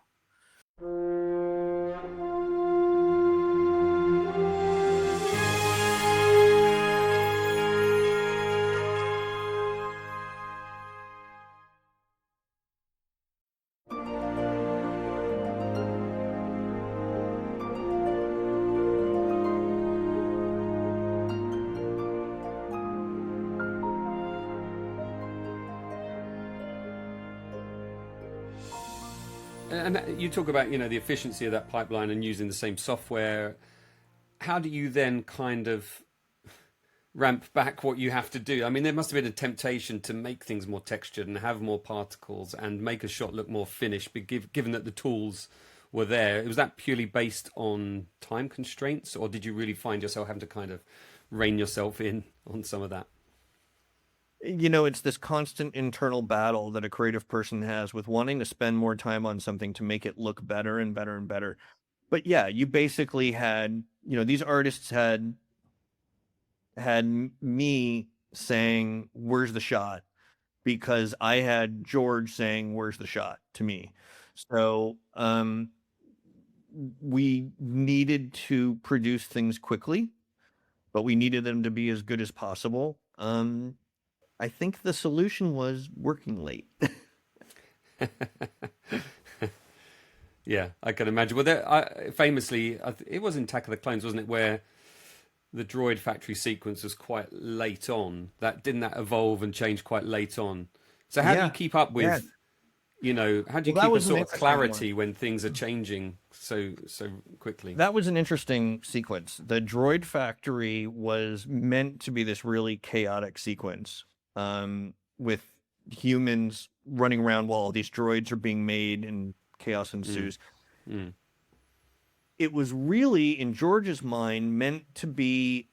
And you talk about, the efficiency of that pipeline and using the same software. How do you then kind of ramp back what you have to do? I mean, there must have been a temptation to make things more textured and have more particles and make a shot look more finished, but given that the tools were there. Was that purely based on time constraints, or did you really find yourself having to kind of rein yourself in on some of that? It's this constant internal battle that a creative person has with wanting to spend more time on something to make it look better and better and better. But yeah, you basically had, these artists had me saying, "Where's the shot?" because I had George saying, "Where's the shot?" to me. So, we needed to produce things quickly, but we needed them to be as good as possible. I think the solution was working late. Yeah, I can imagine. Well, famously, it was in Attack of the Clones, wasn't it, where the droid factory sequence was quite late on. Didn't that evolve and change quite late on? So how do you Yeah, keep up yeah. with, how do you Well, that keep a was an sort of interesting one. clarity when things are changing so quickly? That was an interesting sequence. The droid factory was meant to be this really chaotic sequence, with humans running around while these droids are being made and chaos Mm, ensues. mm, It was really, in George's mind, meant to be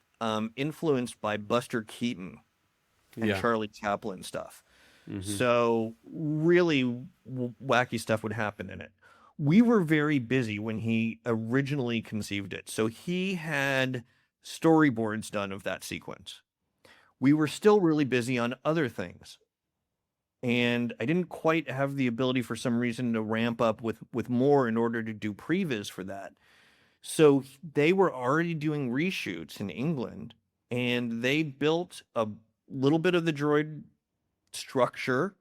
influenced by Buster Keaton and yeah. Charlie Chaplin stuff. Hmm. So really wacky stuff would happen in it. We were very busy when he originally conceived it. So he had storyboards done of that sequence. We were still really busy on other things. And I didn't quite have the ability for some reason to ramp up with more in order to do previs for that. So they were already doing reshoots in England, and they built a little bit of the droid structure,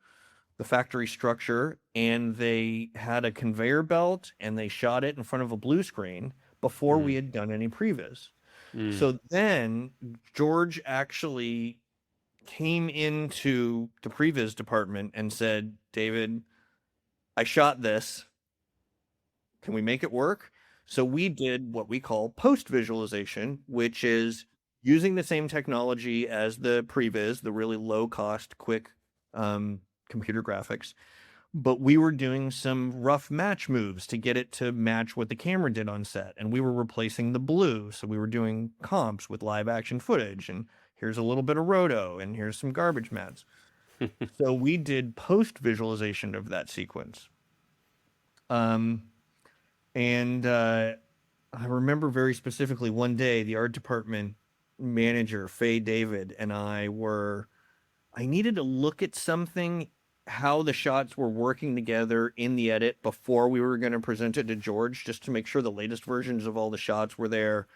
the factory structure, and they had a conveyor belt and they shot it in front of a blue screen before we Mm, had done any previs. mm. So then George actually came into the previs department and said, "David, I shot this. Can we make it work?" So we did what we call post visualization, which is using the same technology as the previs, the really low cost, quick computer graphics. But we were doing some rough match moves to get it to match what the camera did on set. And we were replacing the blue. So we were doing comps with live action footage. And here's a little bit of roto, and here's some garbage mats. So we did post visualization of that sequence. Um, And I remember very specifically one day the art department manager, Faye David, and I needed to look at something, how the shots were working together in the edit before we were going to present it to George, just to make sure the latest versions of all the shots were there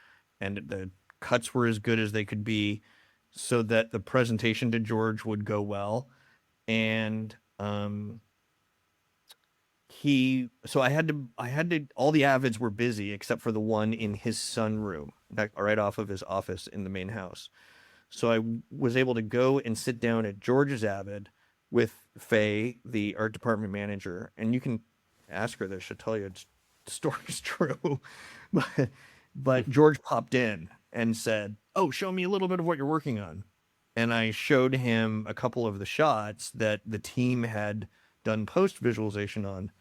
and the cuts were as good as they could be so that the presentation to George would go well. And I had to all the avids were busy except for the one in his sunroom right off of his office in the main house. So I was able to go and sit down at George's avid with Faye, the art department manager, and you can ask her this, she'll tell you the story's true. but George popped in and said, "Oh, show me a little bit of what you're working on." And I showed him a couple of the shots that the team had done post visualization on.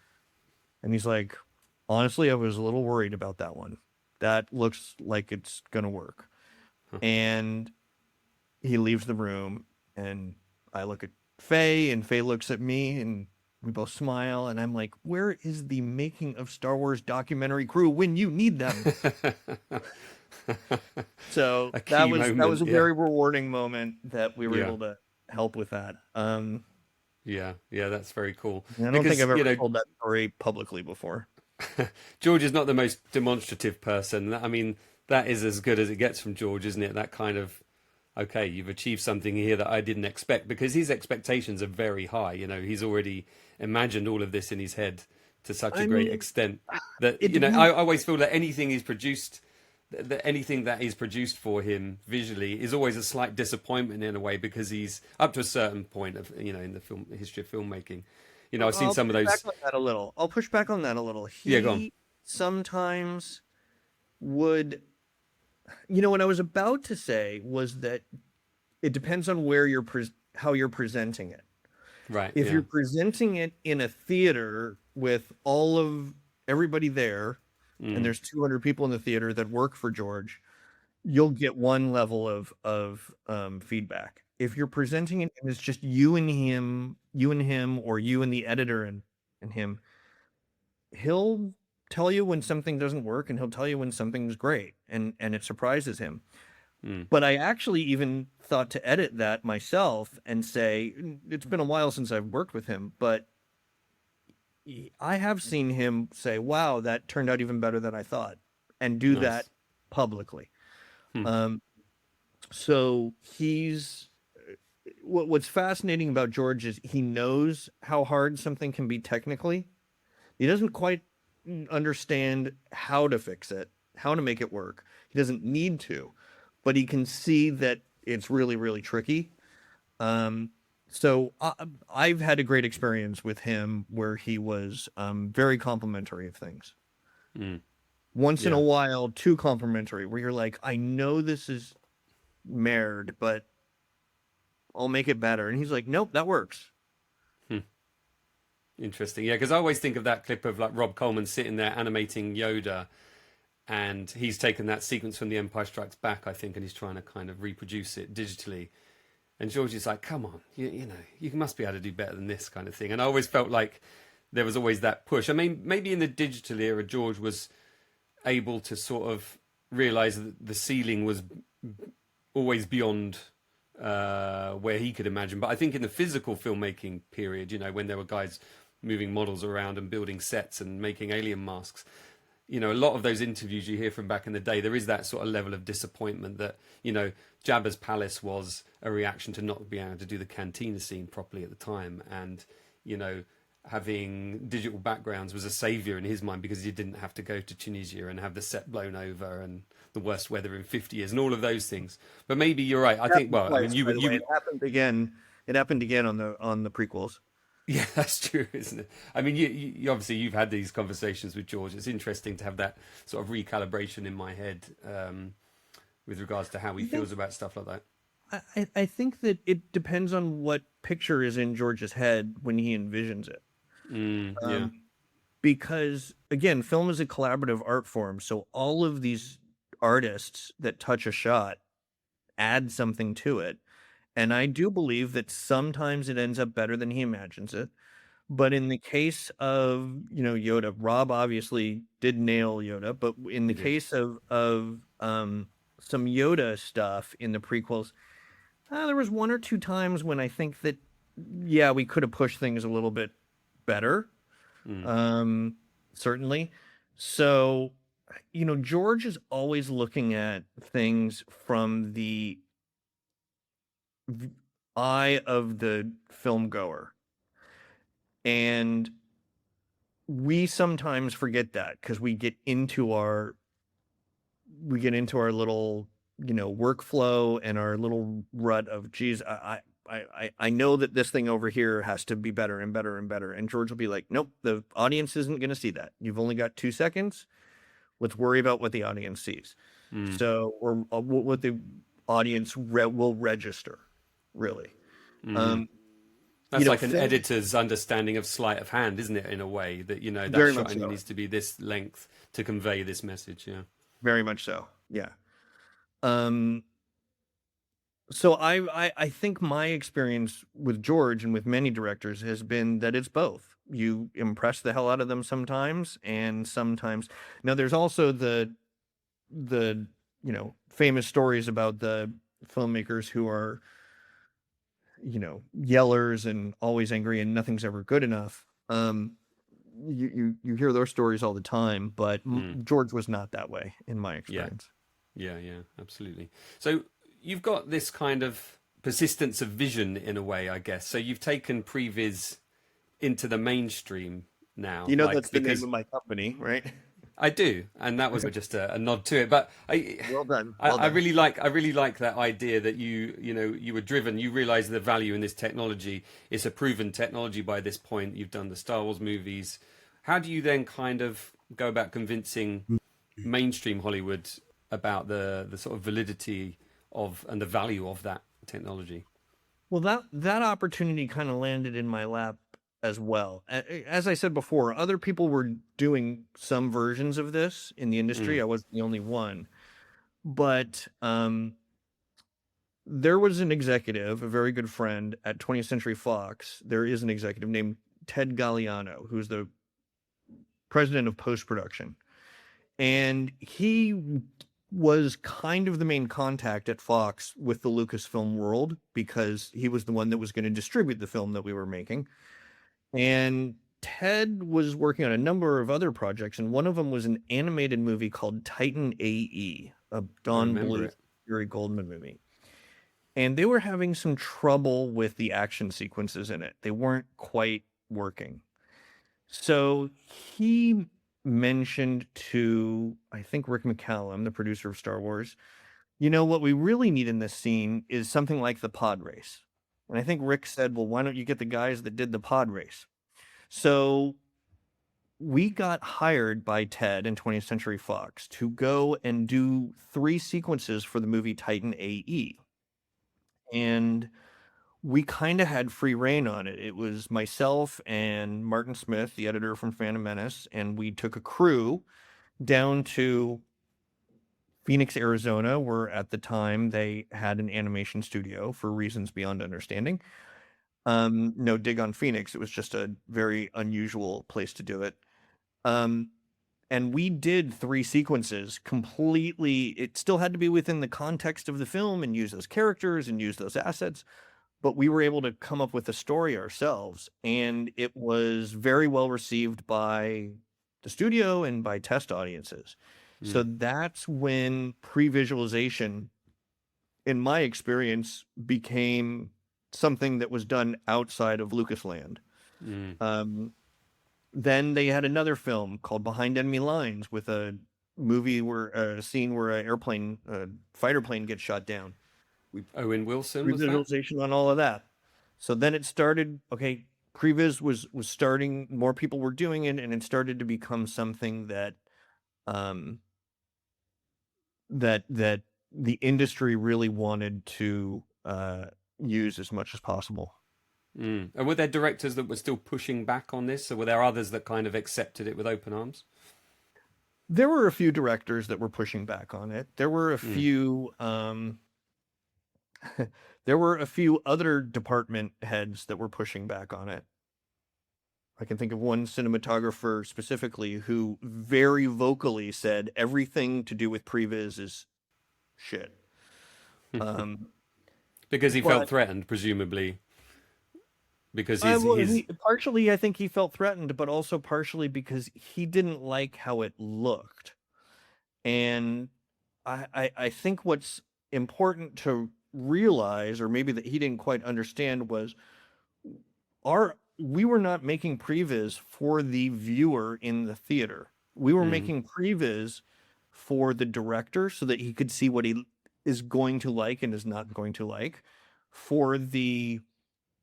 And he's like, "Honestly, I was a little worried about that one. That looks like it's going to work." And he leaves the room, and I look at Faye, and Faye looks at me, and we both smile. And I'm like, "Where is the making of Star Wars documentary crew when you need them?" So A that key was a moment, yeah. very rewarding moment that we were Yeah. able to help with that. Yeah, yeah, that's very cool. I don't think Because, I've ever told that story publicly before. George is not the most demonstrative person. I mean, that is as good as it gets from George, isn't it? That kind of, okay, you've achieved something here that I didn't expect, because his expectations are very high. He's already imagined all of this in his head to such a I great mean, extent that, it I depends. always feel that anything he's produced, that anything that is produced for him visually is always a slight disappointment in a way, because he's up to a certain point of, in the film history of filmmaking. I've seen I'll some of push back those. on that a little. I'll push back on that a little. Yeah, go on. He sometimes would, what I was about to say was that it depends on where how you're presenting it. Right, If yeah. you're presenting it in a theater with all of everybody there, and Mm, there's 200 people in the theater that work for George, you'll get one level of feedback. if you're presenting it and it's just you and him, or you and the editor and him, he'll tell you when something doesn't work, and he'll tell you when something's great, and it surprises him. Mm. But I actually even thought to edit that myself and say, it's been a while since I've worked with him, but I have seen him say, wow, that turned out even better than I thought, and do that Nice. publicly. Hmm. So what's fascinating about George is he knows how hard something can be technically. He doesn't quite understand how to fix it, how to make it work. He doesn't need to, but he can see that it's really, really tricky. So I've had a great experience with him where he was very complimentary of things. Mm. Once in a Yeah. while, too complimentary, where you're like, I know this is merd, but I'll make it better. And he's like, nope, that works. Hmm. Interesting. Yeah, because I always think of that clip of like Rob Coleman sitting there animating Yoda, and he's taken that sequence from The Empire Strikes Back, I think, and he's trying to kind of reproduce it digitally. And George is like, come on, you know, you must be able to do better than this kind of thing. And I always felt like there was always that push. I mean, maybe in the digital era, George was able to sort of realize that the ceiling was always beyond where he could imagine. But I think in the physical filmmaking period, you know, when there were guys moving models around and building sets and making alien masks, you know, a lot of those interviews you hear from back in the day, there is that sort of level of disappointment that, you know, Jabba's palace was a reaction to not being able to do the cantina scene properly at the time. And, you know, having digital backgrounds was a savior in his mind because he didn't have to go to Tunisia and have the set blown over and the worst weather in 50 years and all of those things. But maybe you're right. I think, well, I mean, Twice, you by would, the you way. would, It happened again on the prequels. yeah, that's true, isn't it? I mean, you obviously you've had these conversations with George. It's interesting to have that sort of recalibration in my head with regards to how he I think feels about stuff like that. I think that it depends on what picture is in George's head when he envisions it. Mm, yeah. Um, because again, film is a collaborative art form, so all of these artists that touch a shot add something to it. And I do believe that sometimes it ends up better than he imagines it. But in the case of, Yoda, Rob obviously did nail Yoda, but in the He did. case of some Yoda stuff in the prequels, there was one or two times when I think that, yeah, we could have pushed things a little bit better. Mm, Um, certainly. So, George is always looking at things from the eye of the film goer. And we sometimes forget that because we get into our little, workflow and our little rut of, geez, I know that this thing over here has to be better and better and better. And George will be like, nope, the audience isn't going to see that. You've only got 2 seconds. Let's worry about what the audience sees. mm, So, or what the audience will register, really. mm. Um, That's like an film, editor's understanding of sleight of hand, isn't it? In a way that, you know, that very shot much only so. needs to be this length to convey this message. Yeah. Very much so. Yeah. Um, so I think my experience with George and with many directors has been that it's both. You impress the hell out of them sometimes, and sometimes. Now there's also the famous stories about the filmmakers who are yellers and always angry and nothing's ever good enough. You hear those stories all the time, but Mm, George was not that way in my yeah. experience. Yeah. Yeah. Absolutely. So you've got this kind of persistence of vision in a way, I guess. So you've taken Pre-vis into the mainstream now, That's like the name because of my company, right? I do, and that was just a nod to it. But Well done. I, Well I done. really like that idea that you were driven. You realize the value in this technology. It's a proven technology by this point. You've done the Star Wars movies. How do you then kind of go about convincing mainstream Hollywood about the sort of validity of and the value of that technology? Well, that opportunity kind of landed in my lap as well. As I said before, other people were doing some versions of this in the industry. Mm, I wasn't the only one. But there was an executive, a very good friend at 20th Century Fox. There is an executive named Ted Galliano, who's the president of post-production. And he was kind of the main contact at Fox with the Lucasfilm world because he was the one that was going to distribute the film that we were making. And Ted was working on a number of other projects, and one of them was an animated movie called Titan AE, a Don Bluth, Gary Goldman movie. And they were having some trouble with the action sequences in it. They weren't quite working. So he mentioned to, I think, Rick McCallum, the producer of Star Wars, what we really need in this scene is something like the pod race. And I think Rick said, well, why don't you get the guys that did the pod race? So we got hired by Ted and 20th Century Fox to go and do 3 sequences for the movie Titan AE. And we kind of had free reign on it. It was myself and Martin Smith, the editor from Phantom Menace, and we took a crew down to Phoenix, Arizona, where at the time they had an animation studio for reasons beyond understanding. No dig on Phoenix. It was just a very unusual place to do it. And we did 3 sequences completely. It still had to be within the context of the film and use those characters and use those assets. But we were able to come up with a story ourselves. And it was very well received by the studio and by test audiences. So that's when pre-visualization, in my experience, became something that was done outside of Lucasland. Then they had another film called Behind Enemy Lines with a movie where a scene where a fighter plane gets shot down. Owen Wilson was Pre-visualization on all of that. So then it started, okay, Pre-vis was starting, more people were doing it, and it started to become something that that the industry really wanted to use as much as possible. And were there directors that were still pushing back on this, or were there others that kind of accepted it with open arms? There were a few directors that were pushing back on it. There were a few there were a few other department heads that were pushing back on it. I can think of one cinematographer specifically who very vocally said everything to do with Pre-vis is shit. Because he felt threatened, presumably. Because partially, I think he felt threatened, but also partially because he didn't like how it looked. And I think what's important to realize, or maybe that he didn't quite understand, was we were not making Pre-vis for the viewer in the theater. We were making Pre-vis for the director so that he could see what he is going to like and is not going to like, for the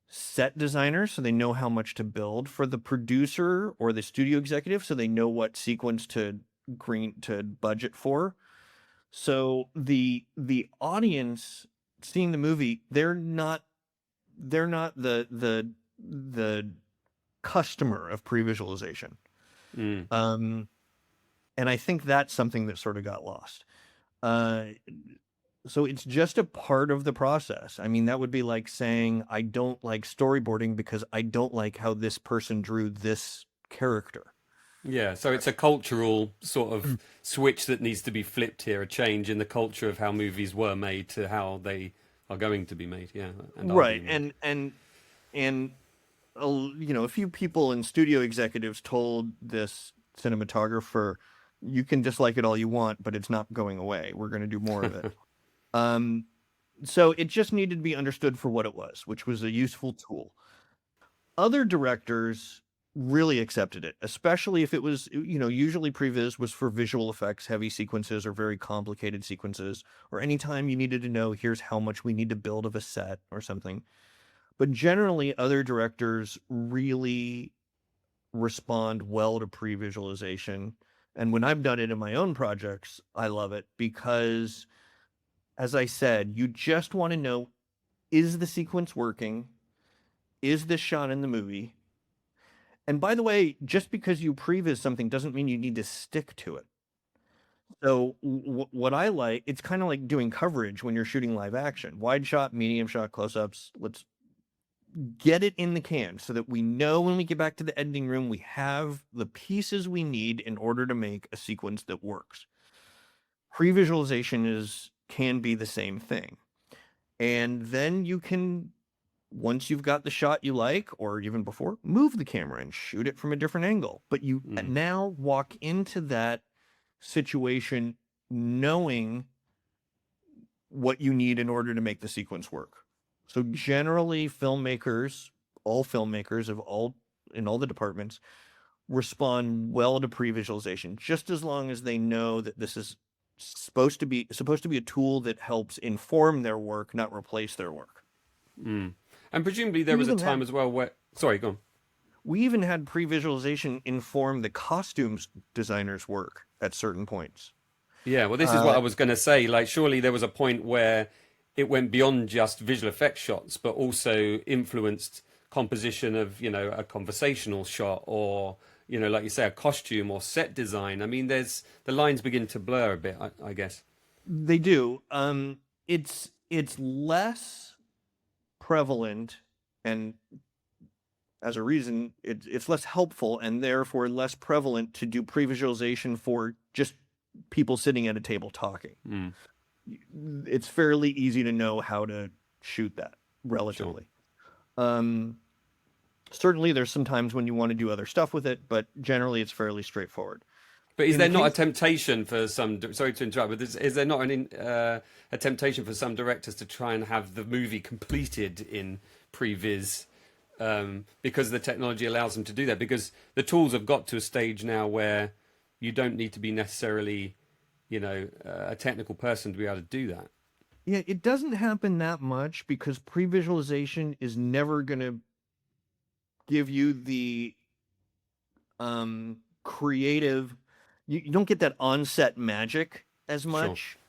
set designer so they know how much to build, for the producer or the studio executive so they know what sequence to budget for. So the audience seeing the movie, they're not the customer of pre-visualization. And I think that's something that sort of got lost. So it's just a part of the process. I mean, that would be like saying, I don't like storyboarding because I don't like how this person drew this character. Yeah, so it's a cultural sort of switch that needs to be flipped here, a change in the culture of how movies were made to how they are going to be made. Yeah, right. And a few people and studio executives told this cinematographer, you can dislike it all you want, but it's not going away. We're going to do more of it. So it just needed to be understood for what it was, which was a useful tool. Other directors really accepted it, especially if it was, usually Pre-vis was for visual effects, heavy sequences or very complicated sequences, or anytime you needed to know, here's how much we need to build of a set or something. But generally, other directors really respond well to pre-visualization. And when I've done it in my own projects, I love it because, as I said, you just want to know, is the sequence working? Is this shot in the movie? And by the way, just because you pre-vis something doesn't mean you need to stick to it. So what I like, it's kind of like doing coverage when you're shooting live action. Wide shot, medium shot, close-ups. Let's get it in the can so that we know when we get back to the editing room, we have the pieces we need in order to make a sequence that works. Pre-visualization can be the same thing. And then you can, once you've got the shot you like, or even before, move the camera and shoot it from a different angle. But you now walk into that situation knowing what you need in order to make the sequence work. So generally all filmmakers in all the departments respond well to pre-visualization, just as long as they know that this is supposed to be a tool that helps inform their work, not replace their work. And presumably there We was a even time had as well where, sorry, go on. we even had pre-visualization inform the costumes designers' work at certain points. Yeah, well, this is what I was going to say. Like, surely there was a point where it went beyond just visual effects shots, but also influenced composition of, a conversational shot or, like you say, a costume or set design. I mean, the lines begin to blur a bit, I guess. They do. It's less prevalent, and as a reason, it's less helpful and therefore less prevalent to do pre-visualization for just people sitting at a table talking. It's fairly easy to know how to shoot that relatively. Sure. Certainly there's some times when you want to do other stuff with it, but generally it's fairly straightforward. But is there not a temptation for some? Sorry to interrupt, but is there not a temptation for some directors to try and have the movie completed in pre-vis because the technology allows them to do that? Because the tools have got to a stage now where you don't need to be necessarily, a technical person to be able to do that. Yeah, it doesn't happen that much because pre-visualization is never going to give you the creative. You don't get that on-set magic as much. Sure.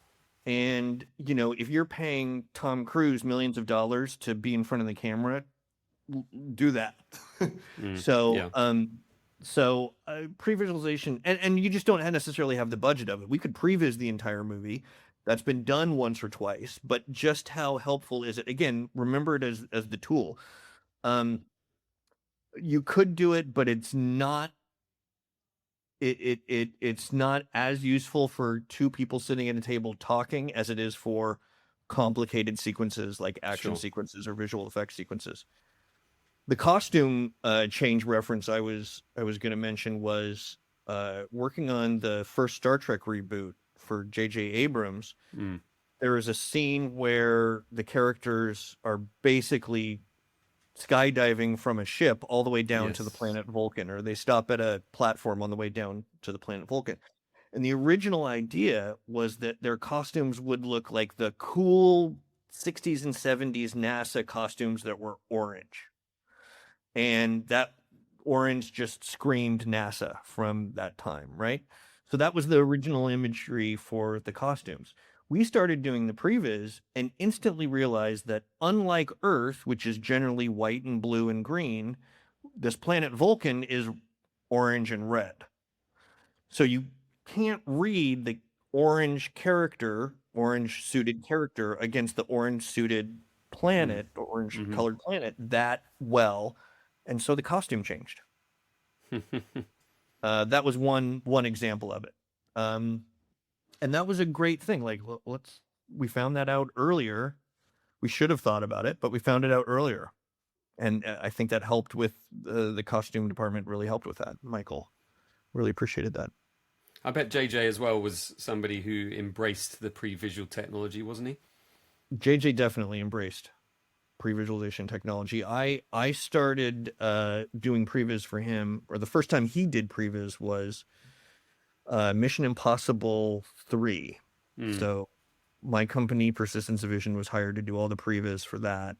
And, if you're paying Tom Cruise millions of dollars to be in front of the camera, do that. So pre-visualization, and you just don't necessarily have the budget of it. We could pre-vis the entire movie. That's been done once or twice, but just how helpful is it? Again, remember it as the tool. You could do it, but it's not. It's not as useful for two people sitting at a table talking as it is for complicated sequences like action sequences or visual effects sequences. The costume change reference I was going to mention was working on the first Star Trek reboot for J.J. Abrams. There is a scene where the characters are basically skydiving from a ship all the way down to the planet Vulcan, or they stop at a platform on the way down to the planet Vulcan. And the original idea was that their costumes would look like the cool 60s and 70s NASA costumes that were orange. And that orange just screamed NASA from that time, right? So that was the original imagery for the costumes. We started doing the previs and instantly realized that unlike Earth, which is generally white and blue and green, this planet Vulcan is orange and red. So you can't read the orange suited character against the orange suited planet, or orange colored planet that well. And so the costume changed. That was one example of it. And that was a great thing. Like, we found that out earlier. We should have thought about it, but we found it out earlier. And I think that helped with the costume department, really helped with that. Michael really appreciated that. I bet JJ as well was somebody who embraced the pre-visual technology, wasn't he? JJ definitely embraced pre-visualization technology. I started doing previs for him, or the first time he did previs was Mission Impossible 3. So my company, Persistence Vision, was hired to do all the previs for that.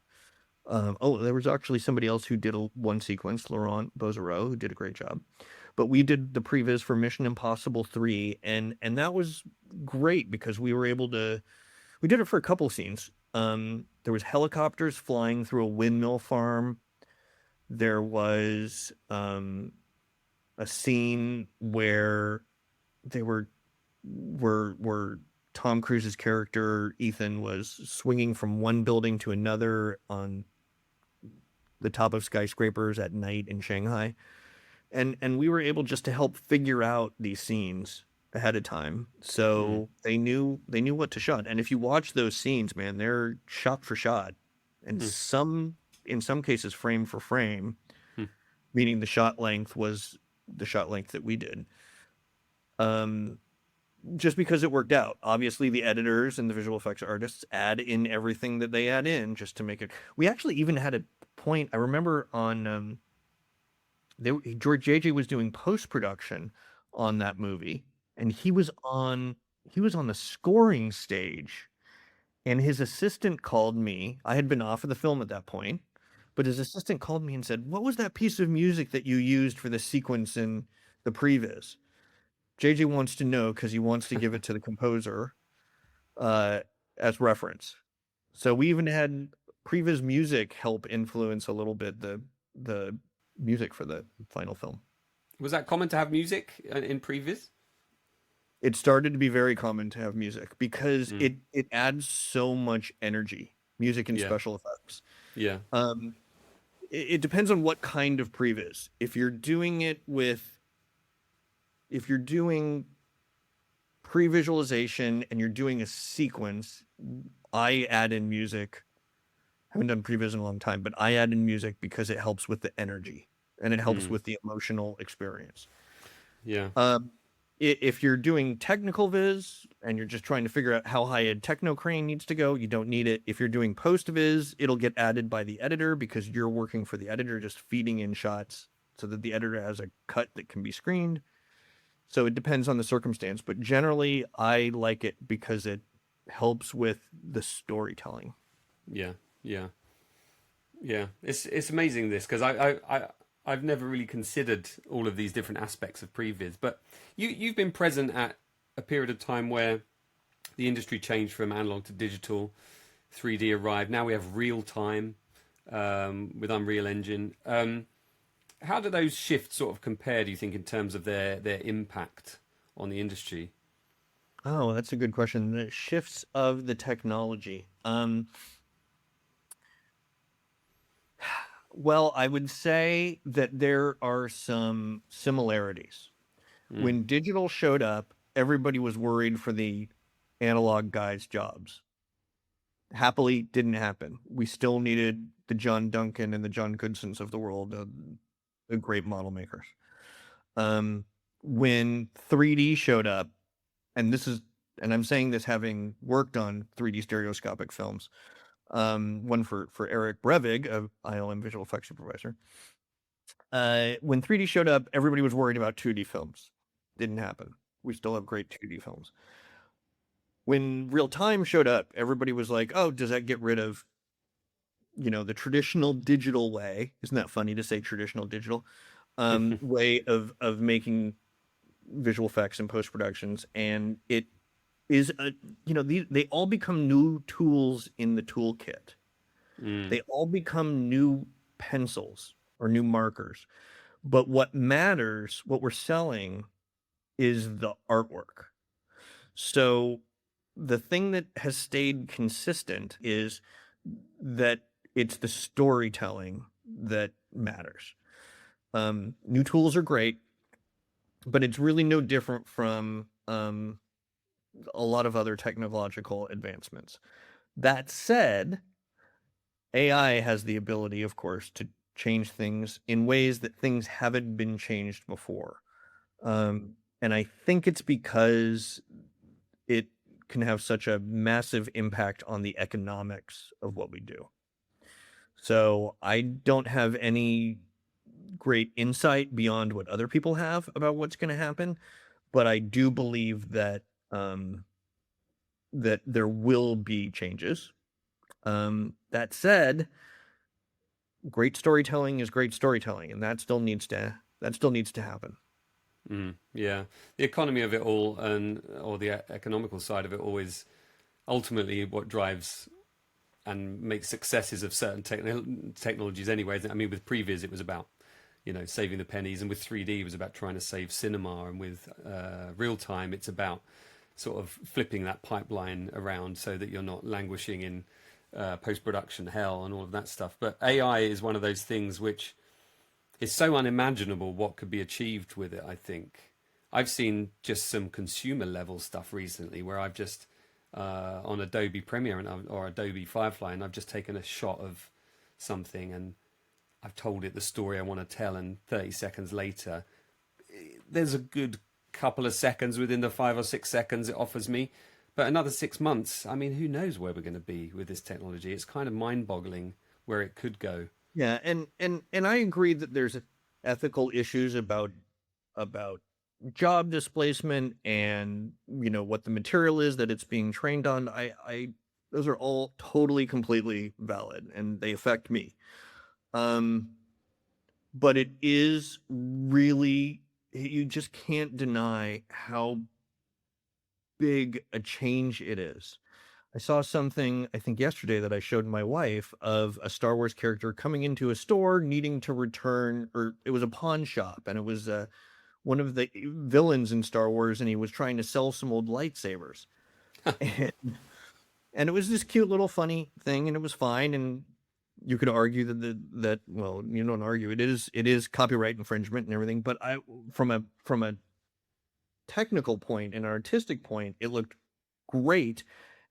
There was actually somebody else who did one sequence, Laurent Bozereau, who did a great job. But we did the previs for Mission Impossible 3, and that was great because we were able to. We did it for a couple scenes. There was helicopters flying through a windmill farm. There was a scene where they were where Tom Cruise's character Ethan was swinging from one building to another on the top of skyscrapers at night in Shanghai. And we were able just to help figure out these scenes ahead of time, Mm. so they knew what to shot. And if you watch those scenes, man, they're shot for shot, and Mm. in some cases frame for frame, Mm. meaning the shot length was the shot length that we did. Um, just because it worked out. Obviously, the editors and the visual effects artists add in everything that they add in just to make it. We actually even had a point. I remember on George JJ was doing post production on that movie, and he was on the scoring stage, and his assistant called me. I had been off of the film at that point, but his assistant called me and said, "What was that piece of music that you used for the sequence in the previs?" JJ wants to know because he wants to give it to the composer uh, as reference. So we even had previs music help influence a little bit the music for the final film. Was that common to have music in Pre-vis? It started to be very common to have music because Mm. it adds so much energy, music and Yeah, special effects. yeah. Um, it depends on what kind of previs. If you're doing pre-visualization and you're doing a sequence, I add in music. I haven't done previs in a long time, but I add in music because it helps with the energy and it helps Mm. with the emotional experience. Yeah. Um, if you're doing technical viz and you're just trying to figure out how high a techno crane needs to go, you don't need it. If you're doing post viz, it'll get added by the editor because you're working for the editor, just feeding in shots so that the editor has a cut that can be screened. So it depends on the circumstance, but generally I like it because it helps with the storytelling. Yeah. Yeah. Yeah. It's amazing this because I've never really considered all of these different aspects of previs, but you've been present at a period of time where the industry changed from analog to digital, 3D arrived. Now we have real time with Unreal Engine. How do those shifts sort of compare, do you think, in terms of their impact on the industry? Oh, that's a good question. The shifts of the technology. Well, I would say that there are some similarities. Mm. When digital showed up, everybody was worried for the analog guys' jobs. Happily, didn't happen. We still needed the John Duncan and the John Goodsons of the world, the great model makers. Um, when 3D showed up, and I'm saying this having worked on 3D stereoscopic films, one for Eric Brevig of ILM Visual Effects Supervisor. When 3D showed up, everybody was worried about 2D films. Didn't happen. We still have great 2D films. When real time showed up, everybody was like, "Oh, does that get rid of the traditional digital way?" Isn't that funny to say traditional digital way of making visual effects and post productions? And it is they all become new tools in the toolkit. Mm. They all become new pencils or new markers. But what matters, what we're selling, is the artwork. So the thing that has stayed consistent is that it's the storytelling that matters. New tools are great, but it's really no different from a lot of other technological advancements. That said, AI has the ability, of course, to change things in ways that things haven't been changed before. And I think it's because it can have such a massive impact on the economics of what we do. So I don't have any great insight beyond what other people have about what's going to happen, but I do believe um, that there will be changes. That said, great storytelling is great storytelling, and that still needs to happen. Mm. Yeah. The economy of it all, and or the economical side of it, always ultimately what drives and makes successes of certain technologies anyway. I mean, with previs it was about saving the pennies, and with 3D it was about trying to save cinema, and with real time it's about sort of flipping that pipeline around so that you're not languishing in post-production hell and all of that stuff. But AI is one of those things which is so unimaginable what could be achieved with it. I think I've seen just some consumer level stuff recently where I've just on Adobe Premiere or Adobe Firefly, and I've just taken a shot of something and I've told it the story I want to tell, and 30 seconds later, there's a good couple of seconds within the 5 or 6 seconds it offers me. But another 6 months, I mean, who knows where we're going to be with this technology? It's kind of mind-boggling where it could go. Yeah, and I agree that there's ethical issues about job displacement and what the material is that it's being trained on. I those are all totally completely valid and they affect me. But it is really, you just can't deny how big a change it is. I saw something, I think yesterday, that I showed my wife of a Star Wars character coming into a store needing to return, or it was a pawn shop, and it was one of the villains in Star Wars, and he was trying to sell some old lightsabers. and, and it was this cute little funny thing, and it was fine, and you could argue that well, you don't argue, it is copyright infringement and everything, but from a technical point and artistic point, it looked great.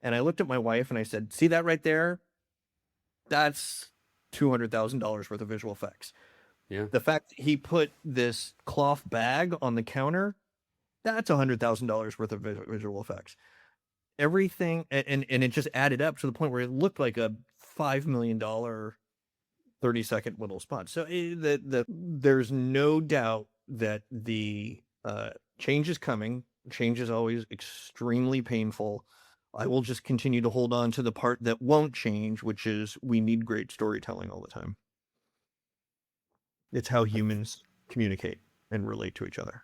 And I looked at my wife and I said, see that right there? That's $200,000 worth of visual effects. Yeah. The fact that he put this cloth bag on the counter, that's $100,000 worth of visual effects. Everything, and it just added up to the point where it looked like a $5 million 30-second little spot. So there's no doubt that the change is coming. Change is always extremely painful. I will just continue to hold on to the part that won't change, which is we need great storytelling all the time. It's how humans communicate and relate to each other.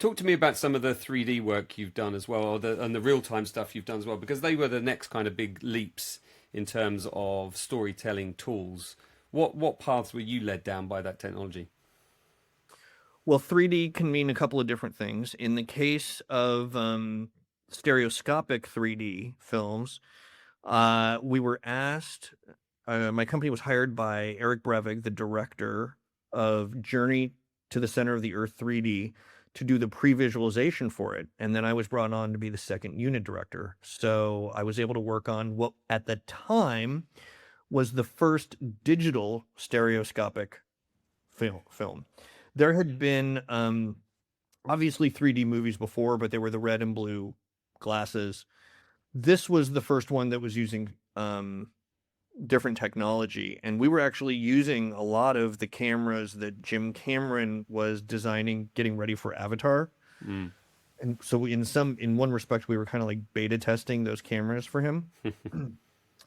Talk to me about some of the 3D work you've done as well, and the real-time stuff you've done as well, because they were the next kind of big leaps in terms of storytelling tools. What paths were you led down by that technology? Well, 3D can mean a couple of different things. In the case of stereoscopic 3D films, we were asked, my company was hired by Eric Brevig, the director of Journey to the Center of the Earth 3D, to do the pre-visualization for it. And then I was brought on to be the second unit director. So I was able to work on what at the time was the first digital stereoscopic film. There had been obviously 3D movies before, but they were the red and blue glasses. This was the first one that was using different technology, and we were actually using a lot of the cameras that Jim Cameron was designing, getting ready for Avatar. And so in one respect, we were kind of like beta testing those cameras for him.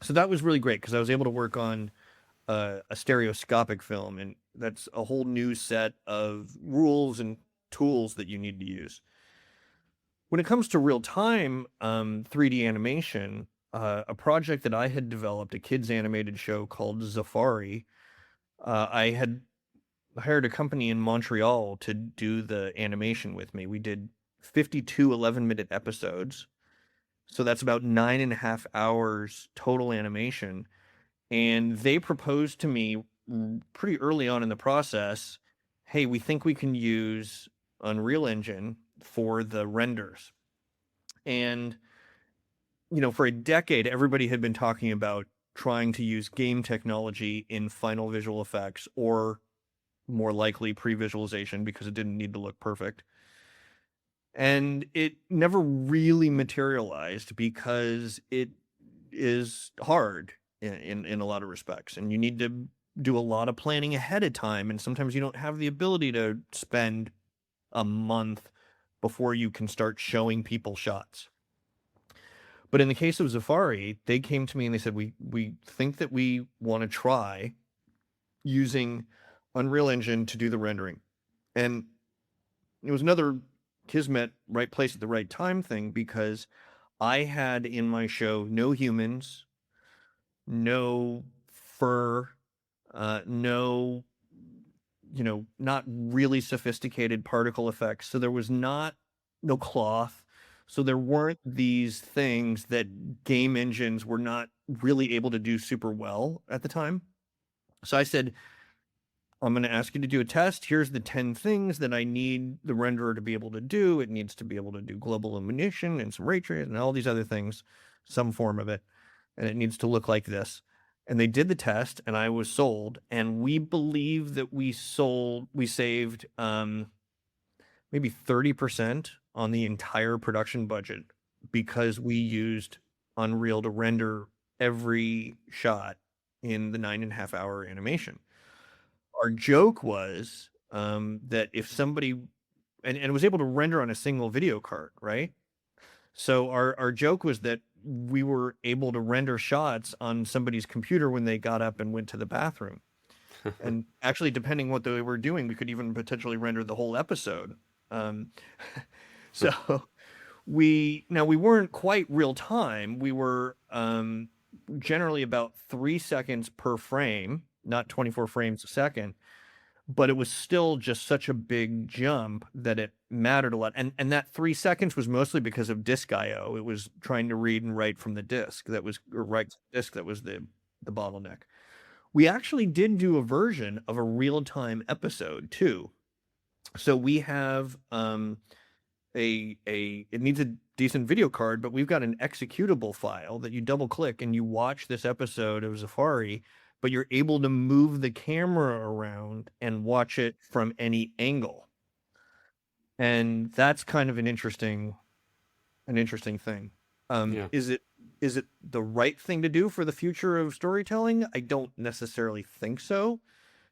So that was really great because I was able to work on a stereoscopic film, and that's a whole new set of rules and tools that you need to use. When it comes to real-time 3D animation, a project that I had developed, a kids animated show called Safari, I had hired a company in Montreal to do the animation with me. We did 52 11-minute episodes. So that's about 9.5 hours total animation. And they proposed to me pretty early on in the process, hey, we think we can use Unreal Engine for the renders. And, for a decade, everybody had been talking about trying to use game technology in final visual effects, or more likely pre-visualization, because it didn't need to look perfect. And it never really materialized because it is hard in a lot of respects, and you need to do a lot of planning ahead of time, and sometimes you don't have the ability to spend a month before you can start showing people shots. But in the case of Safari, they came to me and they said, we think that we want to try using Unreal Engine to do the rendering. And it was another kismet, right place at the right time thing, because I had in my show no humans, no fur, no, not really sophisticated particle effects. So there was no cloth. So there weren't these things that game engines were not really able to do super well at the time. So I said, I'm going to ask you to do a test. Here's the 10 things that I need the renderer to be able to do. It needs to be able to do global illumination and some ray tracing and all these other things, some form of it. And it needs to look like this. And they did the test, and I was sold. And we believe that we saved maybe 30% on the entire production budget because we used Unreal to render every shot in the 9.5 hour animation. Our joke was that if somebody and it was able to render on a single video card, right? So our joke was that we were able to render shots on somebody's computer when they got up and went to the bathroom. And actually, depending what they were doing, we could even potentially render the whole episode. So we weren't quite real time. We were generally about 3 seconds per frame, not 24 frames a second, but it was still just such a big jump that it mattered a lot. And that 3 seconds was mostly because of disk IO. It was trying to read and write from the disk that was the bottleneck. We actually did do a version of a real-time episode too. So we have it needs a decent video card, but we've got an executable file that you double click and you watch this episode of Safari, but you're able to move the camera around and watch it from any angle. And that's kind of an interesting thing. Yeah. Is it the right thing to do for the future of storytelling? I don't necessarily think so,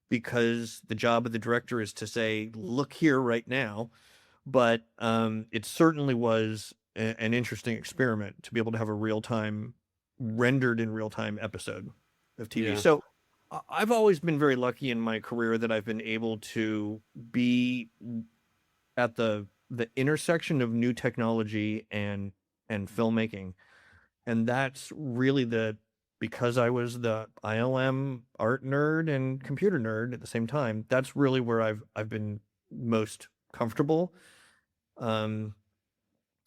because the job of the director is to say, look here right now. But it certainly was an interesting experiment to be able to have a rendered in real-time episode of TV. Yeah. So I've always been very lucky in my career that I've been able to be at the intersection of new technology and filmmaking. And that's really because I was the ILM art nerd and computer nerd at the same time, that's really where I've been most comfortable.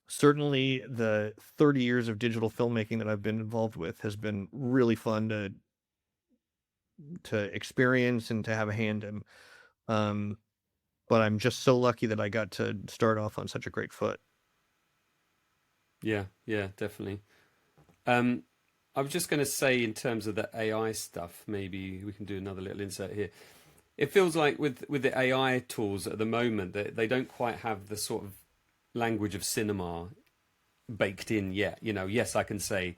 Certainly the 30 years of digital filmmaking that I've been involved with has been really fun to experience and to have a hand in. But I'm just so lucky that I got to start off on such a great foot. Yeah, definitely. I was just going to say, in terms of the AI stuff, maybe we can do another little insert here. It feels like with the AI tools at the moment that they don't quite have the sort of language of cinema baked in yet. Yes, I can say,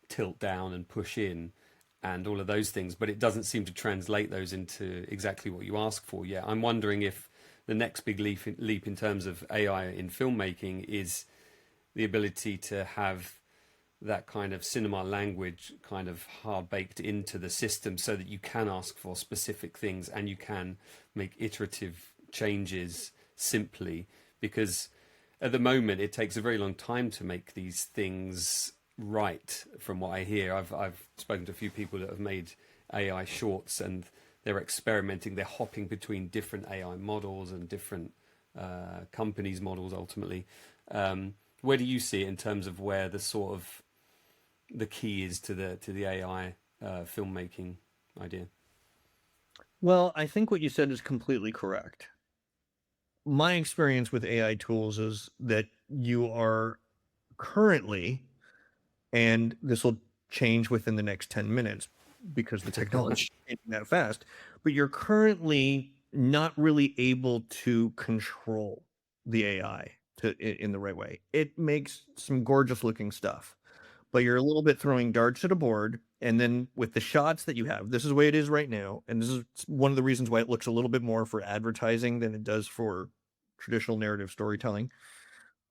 tilt down and push in and all of those things, but it doesn't seem to translate those into exactly what you ask for yet. I'm wondering if the next big leap in terms of AI in filmmaking is the ability to have that kind of cinema language kind of hard baked into the system so that you can ask for specific things and you can make iterative changes simply, because at the moment it takes a very long time to make these things right. From what I hear, I've spoken to a few people that have made AI shorts and they're experimenting, they're hopping between different AI models and different companies' models ultimately. Where do you see it in terms of where the key is to the AI filmmaking idea? Well, I think what you said is completely correct. My experience with AI tools is that you are currently, and this will change within the next 10 minutes because the technology is changing that fast, but you're currently not really able to control the AI in the right way. It makes some gorgeous looking stuff, but you're a little bit throwing darts at a board. And then with the shots that you have, this is the way it is right now. And this is one of the reasons why it looks a little bit more for advertising than it does for traditional narrative storytelling.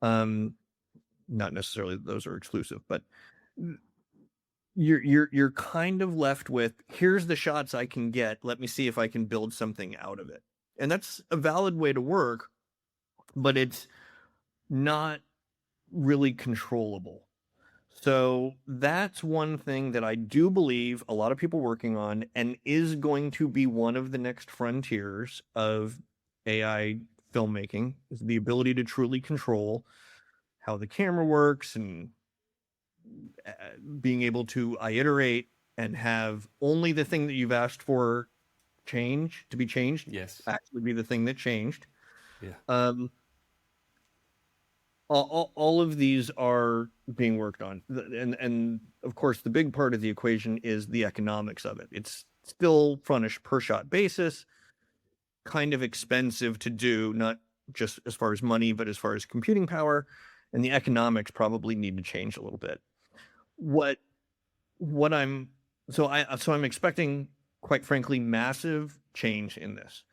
Not necessarily that those are exclusive, but you're kind of left with, here's the shots I can get. Let me see if I can build something out of it. And that's a valid way to work, but it's not really controllable. So that's one thing that I do believe a lot of people working on and is going to be one of the next frontiers of AI filmmaking, is the ability to truly control how the camera works and being able to iterate and have only the thing that you've asked for to be changed Yes. actually be the thing that changed. Yeah. All of these are being worked on, and of course the big part of the equation is the economics of it. It's still on a per shot basis, kind of expensive to do, not just as far as money, but as far as computing power, and the economics probably need to change a little bit. What I'm I'm expecting, quite frankly, massive change in this.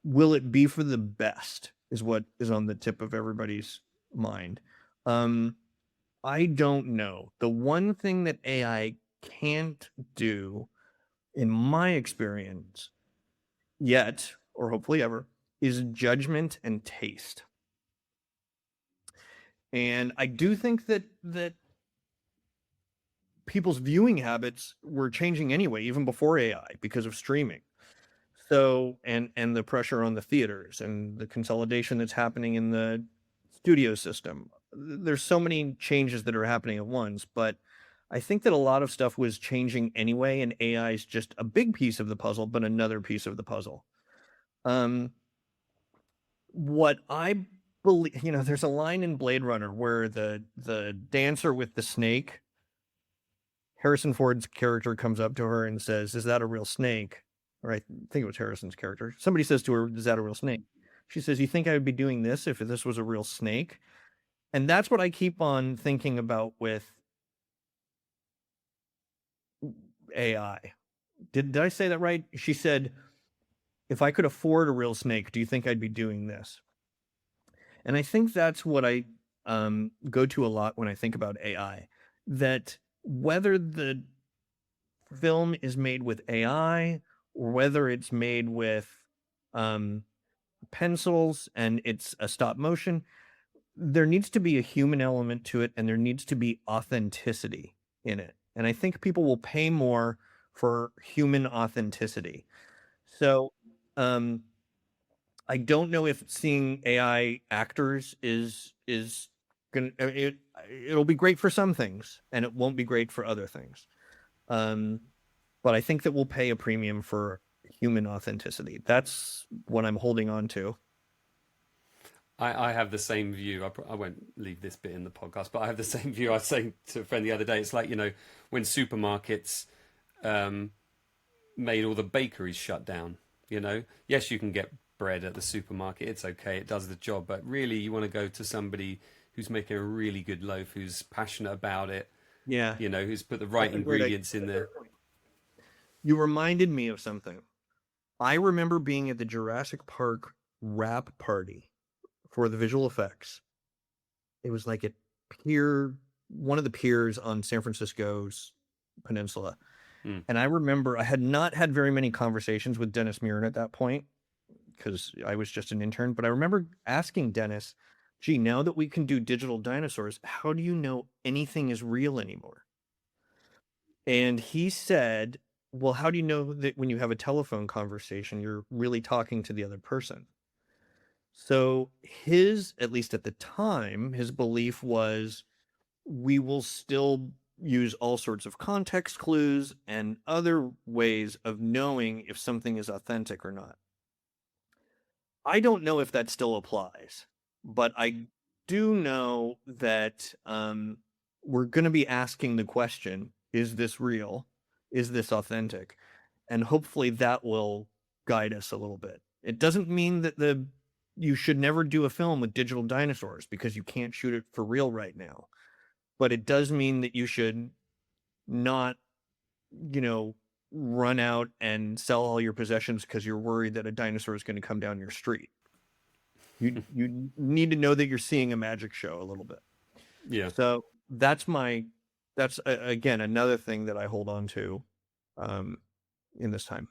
Will it be for the best is what is on the tip of everybody's mind. I don't know. The one thing that AI can't do, in my experience, yet, or hopefully ever, is judgment and taste. And I do think that people's viewing habits were changing anyway, even before AI, because of streaming. So, and the pressure on the theaters and the consolidation that's happening in the studio system. There's so many changes that are happening at once, but I think that a lot of stuff was changing anyway, and AI is just a big piece of the puzzle, but another piece of the puzzle. What I believe, there's a line in Blade Runner where the dancer with the snake, Harrison Ford's character, comes up to her and says, "Is that a real snake?" Or I think it was Harrison's character. Somebody says to her, "Is that a real snake?" She says, "You think I would be doing this if this was a real snake?" And that's what I keep on thinking about with AI. Did I say that right? She said, "If I could afford a real snake, do you think I'd be doing this?" And I think that's what I go to a lot when I think about AI, that whether the film is made with AI or whether it's made with pencils and it's a stop motion, there needs to be a human element to it, and there needs to be authenticity in it. And I think people will pay more for human authenticity. So, I don't know if seeing AI actors is gonna it'll be great for some things, and it won't be great for other things. But I think that we'll pay a premium for human authenticity. That's what I'm holding on to. I have the same view. I won't leave this bit in the podcast, but I have the same view. I was saying to a friend the other day, it's like, when supermarkets made all the bakeries shut down, yes, you can get bread at the supermarket. It's okay. It does the job. But really, you want to go to somebody who's making a really good loaf, who's passionate about it, Yeah. who's put the right ingredients in there. You reminded me of something. I remember being at the Jurassic Park wrap party for the visual effects. It was like at one of the piers on San Francisco's peninsula. And I remember I had not had very many conversations with Dennis Muren at that point because I was just an intern. But I remember asking Dennis, "Gee, now that we can do digital dinosaurs, how do you know anything is real anymore?" And he said, "Well, how do you know that when you have a telephone conversation, you're really talking to the other person?" So at least at the time, his belief was we will still use all sorts of context clues and other ways of knowing if something is authentic or not. I don't know if that still applies, but I do know that we're going to be asking the question, is this real? Is this authentic? And hopefully that will guide us a little bit. It doesn't mean that you should never do a film with digital dinosaurs because you can't shoot it for real right now. But it does mean that you should not, run out and sell all your possessions because you're worried that a dinosaur is going to come down your street. You need to know that you're seeing a magic show a little bit. Yeah. So that's again another thing that I hold on to in this time.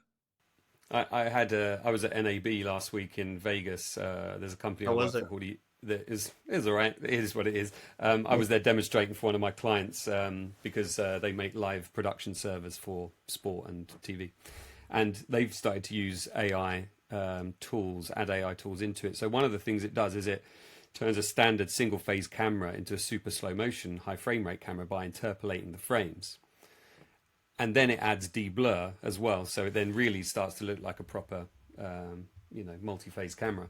I was at NAB last week in Vegas. There's a company I How work was for it? called that is all right. It is what it is. I was there demonstrating for one of my clients because they make live production servers for sport and TV, and they've started to use AI tools, add AI tools into it. So one of the things it does is it turns a standard single phase camera into a super slow motion high frame rate camera by interpolating the frames. And then it adds de-blur as well, so it then really starts to look like a proper, multi-phase camera.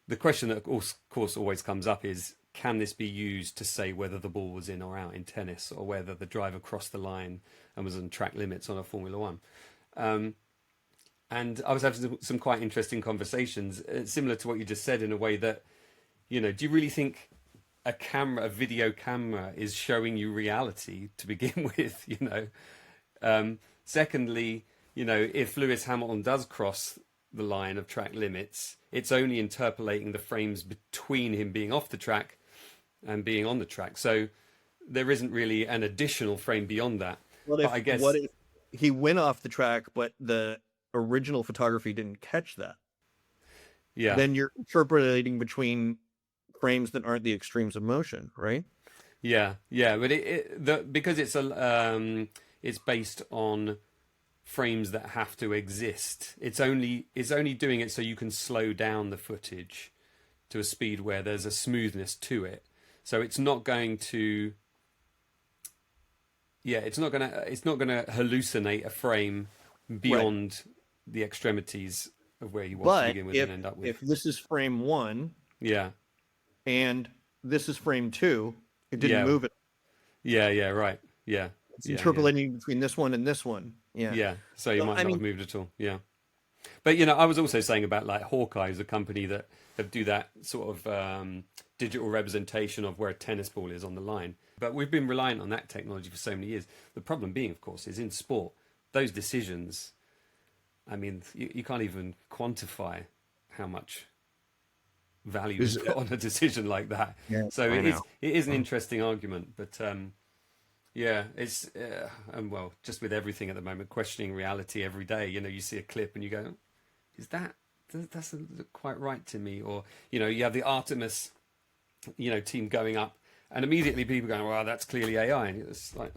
The question that, of course, always comes up is, can this be used to say whether the ball was in or out in tennis, or whether the driver crossed the line and was on track limits on a Formula One? And I was having some quite interesting conversations, similar to what you just said, in a way that, do you really think a video camera, is showing you reality to begin with? Secondly, if Lewis Hamilton does cross the line of track limits, it's only interpolating the frames between him being off the track and being on the track. So there isn't really an additional frame beyond that. What if he went off the track, but the original photography didn't catch that? Yeah. Then you're interpolating between frames that aren't the extremes of motion, right? Yeah, but because it's based on frames that have to exist. It's only doing it so you can slow down the footage to a speed where there's a smoothness to it. So it's not going to hallucinate a frame beyond the extremities of where you want to begin with and end up with. If this is frame 1, yeah, and this is frame 2, it didn't move it. Yeah, right. Yeah. It's interpolating between this one and this one. Yeah. Yeah. So you might not have moved at all. Yeah. But I was also saying about like Hawkeye is a company that do that sort of digital representation of where a tennis ball is on the line. But we've been reliant on that technology for so many years. The problem being, of course, is in sport, those decisions, I mean, you can't even quantify how much value is put on a decision like that. Yeah, so it is an interesting argument, but it's just with everything at the moment, questioning reality every day. You see a clip and you go, that doesn't look quite right to me? Or you have the Artemis team going up, and immediately people going, well, that's clearly AI, and it's like,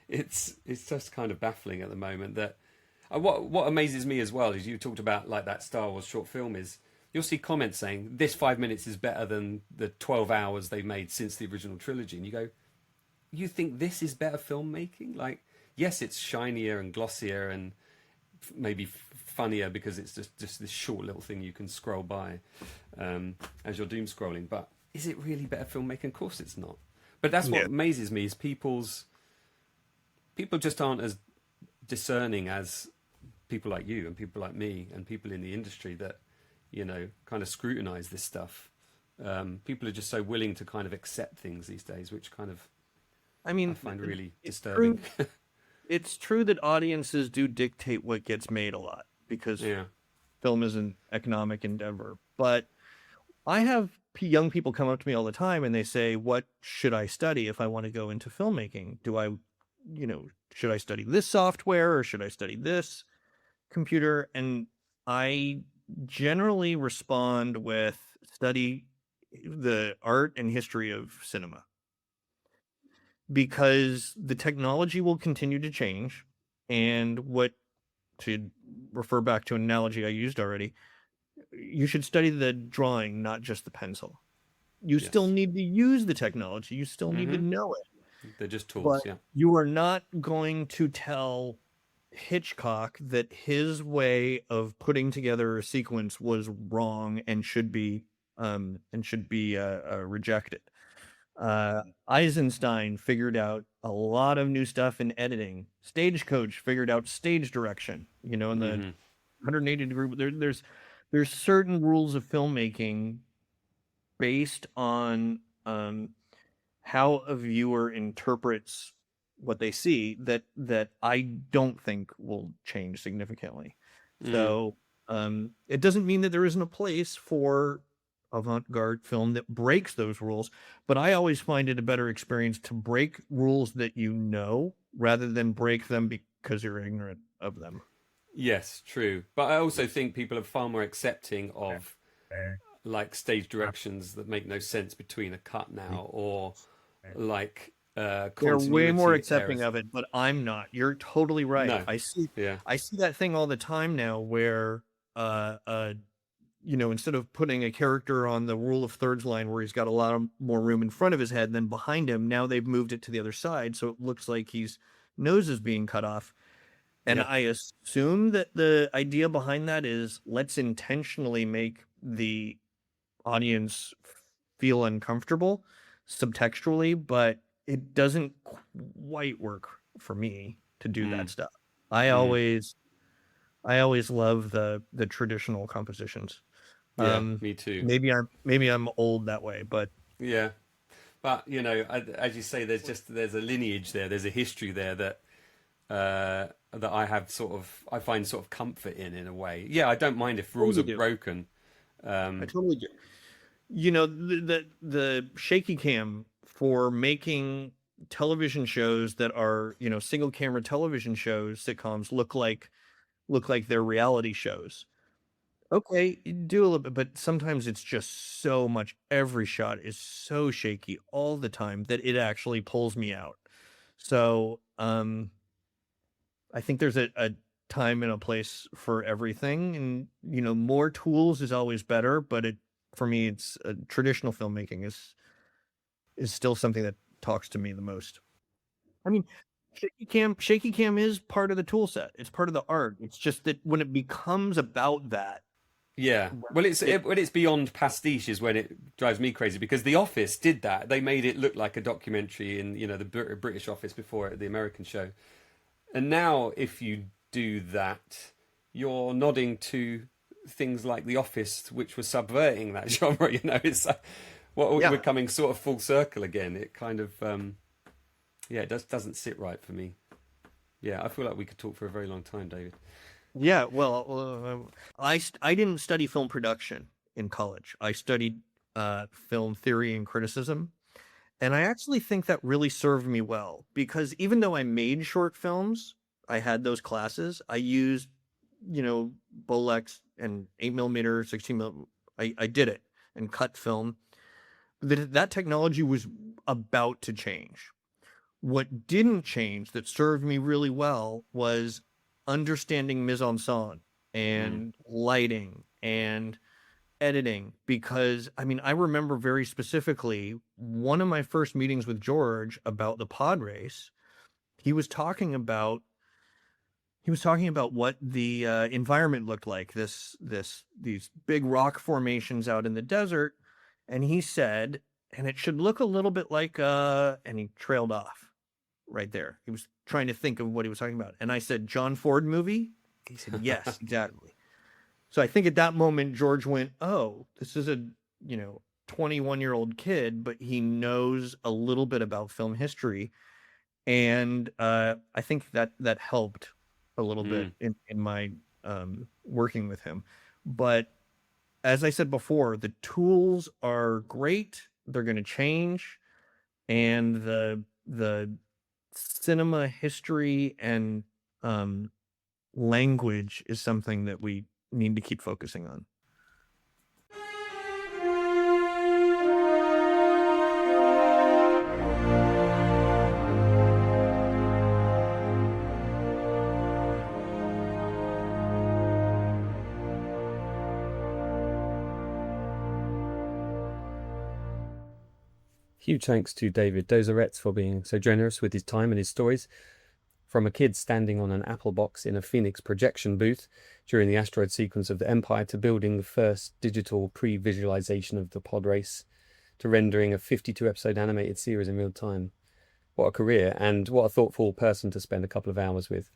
it's just kind of baffling at the moment. That what amazes me as well is, you talked about like that Star Wars short film, is you'll see comments saying this 5 minutes is better than the 12 hours they've made since the original trilogy, and you go, you think this is better filmmaking? Like, yes, it's shinier and glossier and maybe funnier because it's just this short little thing you can scroll by as you're doom scrolling, but is it really better filmmaking? Of course it's not. But that's what amazes me, is people just aren't as discerning as people like you and people like me and people in the industry that kind of scrutinize this stuff. People are just so willing to kind of accept things these days, which kind of I find really disturbing. It's true that audiences do dictate what gets made a lot, because film is an economic endeavor. But I have young people come up to me all the time and they say, what should I study if I want to go into filmmaking? Should I study this software or should I study this computer? And I generally respond with, study the art and history of cinema, because the technology will continue to change. And to refer back to an analogy I used already, you should study the drawing, not just the pencil. You still need to use the technology. You still need to know it. They're just tools, but you are not going to tell Hitchcock that his way of putting together a sequence was wrong and should be rejected. Eisenstein figured out a lot of new stuff in editing. Stagecoach figured out stage direction. In the 180 degree. There's certain rules of filmmaking based on how a viewer interprets what they see that I don't think will change significantly. So it doesn't mean that there isn't a place for avant-garde film that breaks those rules, but I always find it a better experience to break rules that rather than break them because you're ignorant of them. Yes, true. But I also think people are far more accepting of like stage directions that make no sense between a cut now, or like they're way more accepting of it, but I'm not. You're totally right. No. I see that thing all the time now where instead of putting a character on the rule of thirds line where he's got a lot more room in front of his head than behind him, now they've moved it to the other side, so it looks like his nose is being cut off. And Yeah. I assume that the idea behind that is, let's intentionally make the audience feel uncomfortable subtextually, but it doesn't quite work for me to do that stuff. I Mm. always love the traditional compositions. Yeah, me too. Maybe I'm old that way, but Yeah. But, as you say, there's a lineage there. There's a history there that I find sort of comfort in a way. Yeah, I don't mind if rules totally are do. broken. I totally do. The shaky cam for making television shows that are, single camera television shows, sitcoms look like they're reality shows. Okay, you do a little bit, but sometimes it's just so much. Every shot is so shaky all the time that it actually pulls me out. So, I think there's a time and a place for everything, and more tools is always better. But for me, it's traditional filmmaking is still something that talks to me the most. I mean, shaky cam is part of the tool set. It's part of the art. It's just that when it becomes about that, Yeah. Well, it's beyond pastiche is when it drives me crazy because The Office did that. They made it look like a documentary in, the British Office before the American show. And now if you do that, you're nodding to things like The Office, which was subverting that genre. It's we're coming sort of full circle again. It kind of, it doesn't sit right for me. Yeah, I feel like we could talk for a very long time, David. Yeah, well, I didn't study film production in college. I studied film theory and criticism, and I actually think that really served me well because even though I made short films, I had those classes. I used, Bolex and 8mm, 16mm. I did it and cut film. That technology was about to change. What didn't change that served me really well was understanding mise en scène Mm. and lighting and editing, because I remember very specifically one of my first meetings with George about the pod race. He was talking about what the environment looked like, these big rock formations out in the desert, and he said, and it should look a little bit like and he trailed off right there. He was trying to think of what he was talking about. And I said, John Ford movie? He said, yes, exactly. So I think at that moment, George went, oh, this is a, 21-year-old kid, but he knows a little bit about film history. And I think that helped a little bit in my working with him. But as I said before, the tools are great. They're going to change. And the cinema history and language is something that we need to keep focusing on. Huge thanks to David Dozoretz for being so generous with his time and his stories. From a kid standing on an apple box in a Phoenix projection booth during the asteroid sequence of the Empire, to building the first digital pre-visualization of the pod race, to rendering a 52-episode animated series in real time. What a career, and what a thoughtful person to spend a couple of hours with.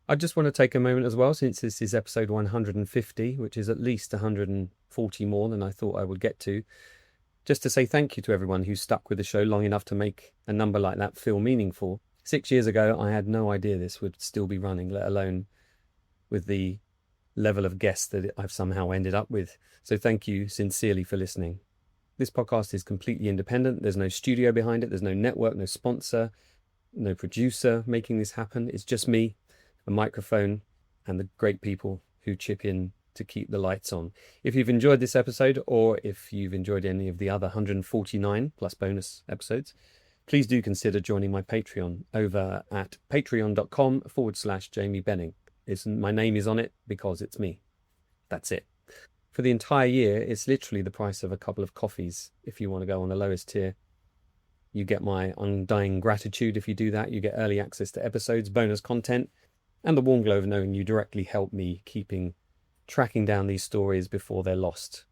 I just want to take a moment as well, since this is episode 150, which is at least 140 more than I thought I would get to, just to say thank you to everyone who stuck with the show long enough to make a number like that feel meaningful. 6 years ago, I had no idea this would still be running, let alone with the level of guests that I've somehow ended up with. So thank you sincerely for listening. This podcast is completely independent. There's no studio behind it. There's no network, no sponsor, no producer making this happen. It's just me, a microphone, and the great people who chip in to keep the lights on. If you've enjoyed this episode, or if you've enjoyed any of the other 149 plus bonus episodes, please do consider joining my Patreon over at patreon.com/Jamie Benning. My name is on it because it's me. That's it. For the entire year, it's literally the price of a couple of coffees if you want to go on the lowest tier. You get my undying gratitude if you do that. You get early access to episodes, bonus content, and the warm glow of knowing you directly help me tracking down these stories before they're lost.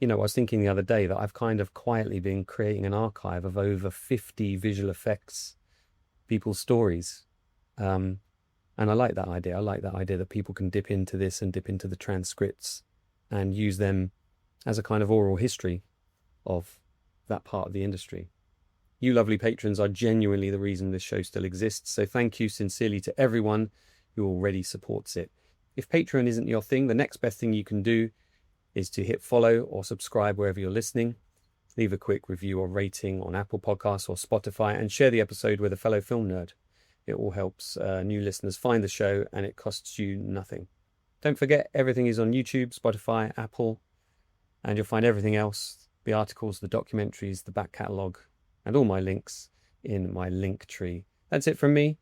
I was thinking the other day that I've kind of quietly been creating an archive of over 50 visual effects people's stories. And I like that idea. I like that idea that people can dip into this and dip into the transcripts and use them as a kind of oral history of that part of the industry. You lovely patrons are genuinely the reason this show still exists, so thank you sincerely to everyone who already supports it. If Patreon isn't your thing, the next best thing you can do is to hit follow or subscribe wherever you're listening. Leave a quick review or rating on Apple Podcasts or Spotify, and share the episode with a fellow film nerd. It all helps new listeners find the show, and it costs you nothing. Don't forget, everything is on YouTube, Spotify, Apple, and you'll find everything else, the articles, the documentaries, the back catalogue, and all my links in my link tree. That's it from me.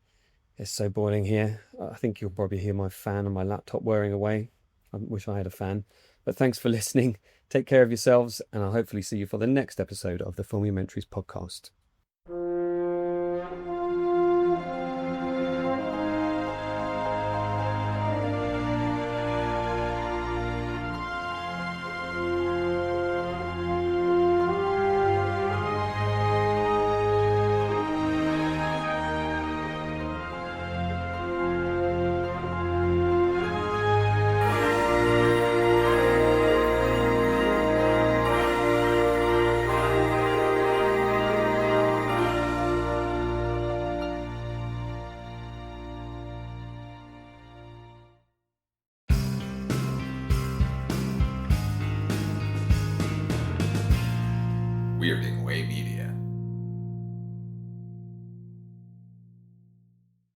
It's so boring here. I think you'll probably hear my fan on my laptop whirring away. I wish I had a fan. But thanks for listening. Take care of yourselves, and I'll hopefully see you for the next episode of the Filmumentaries podcast. We are being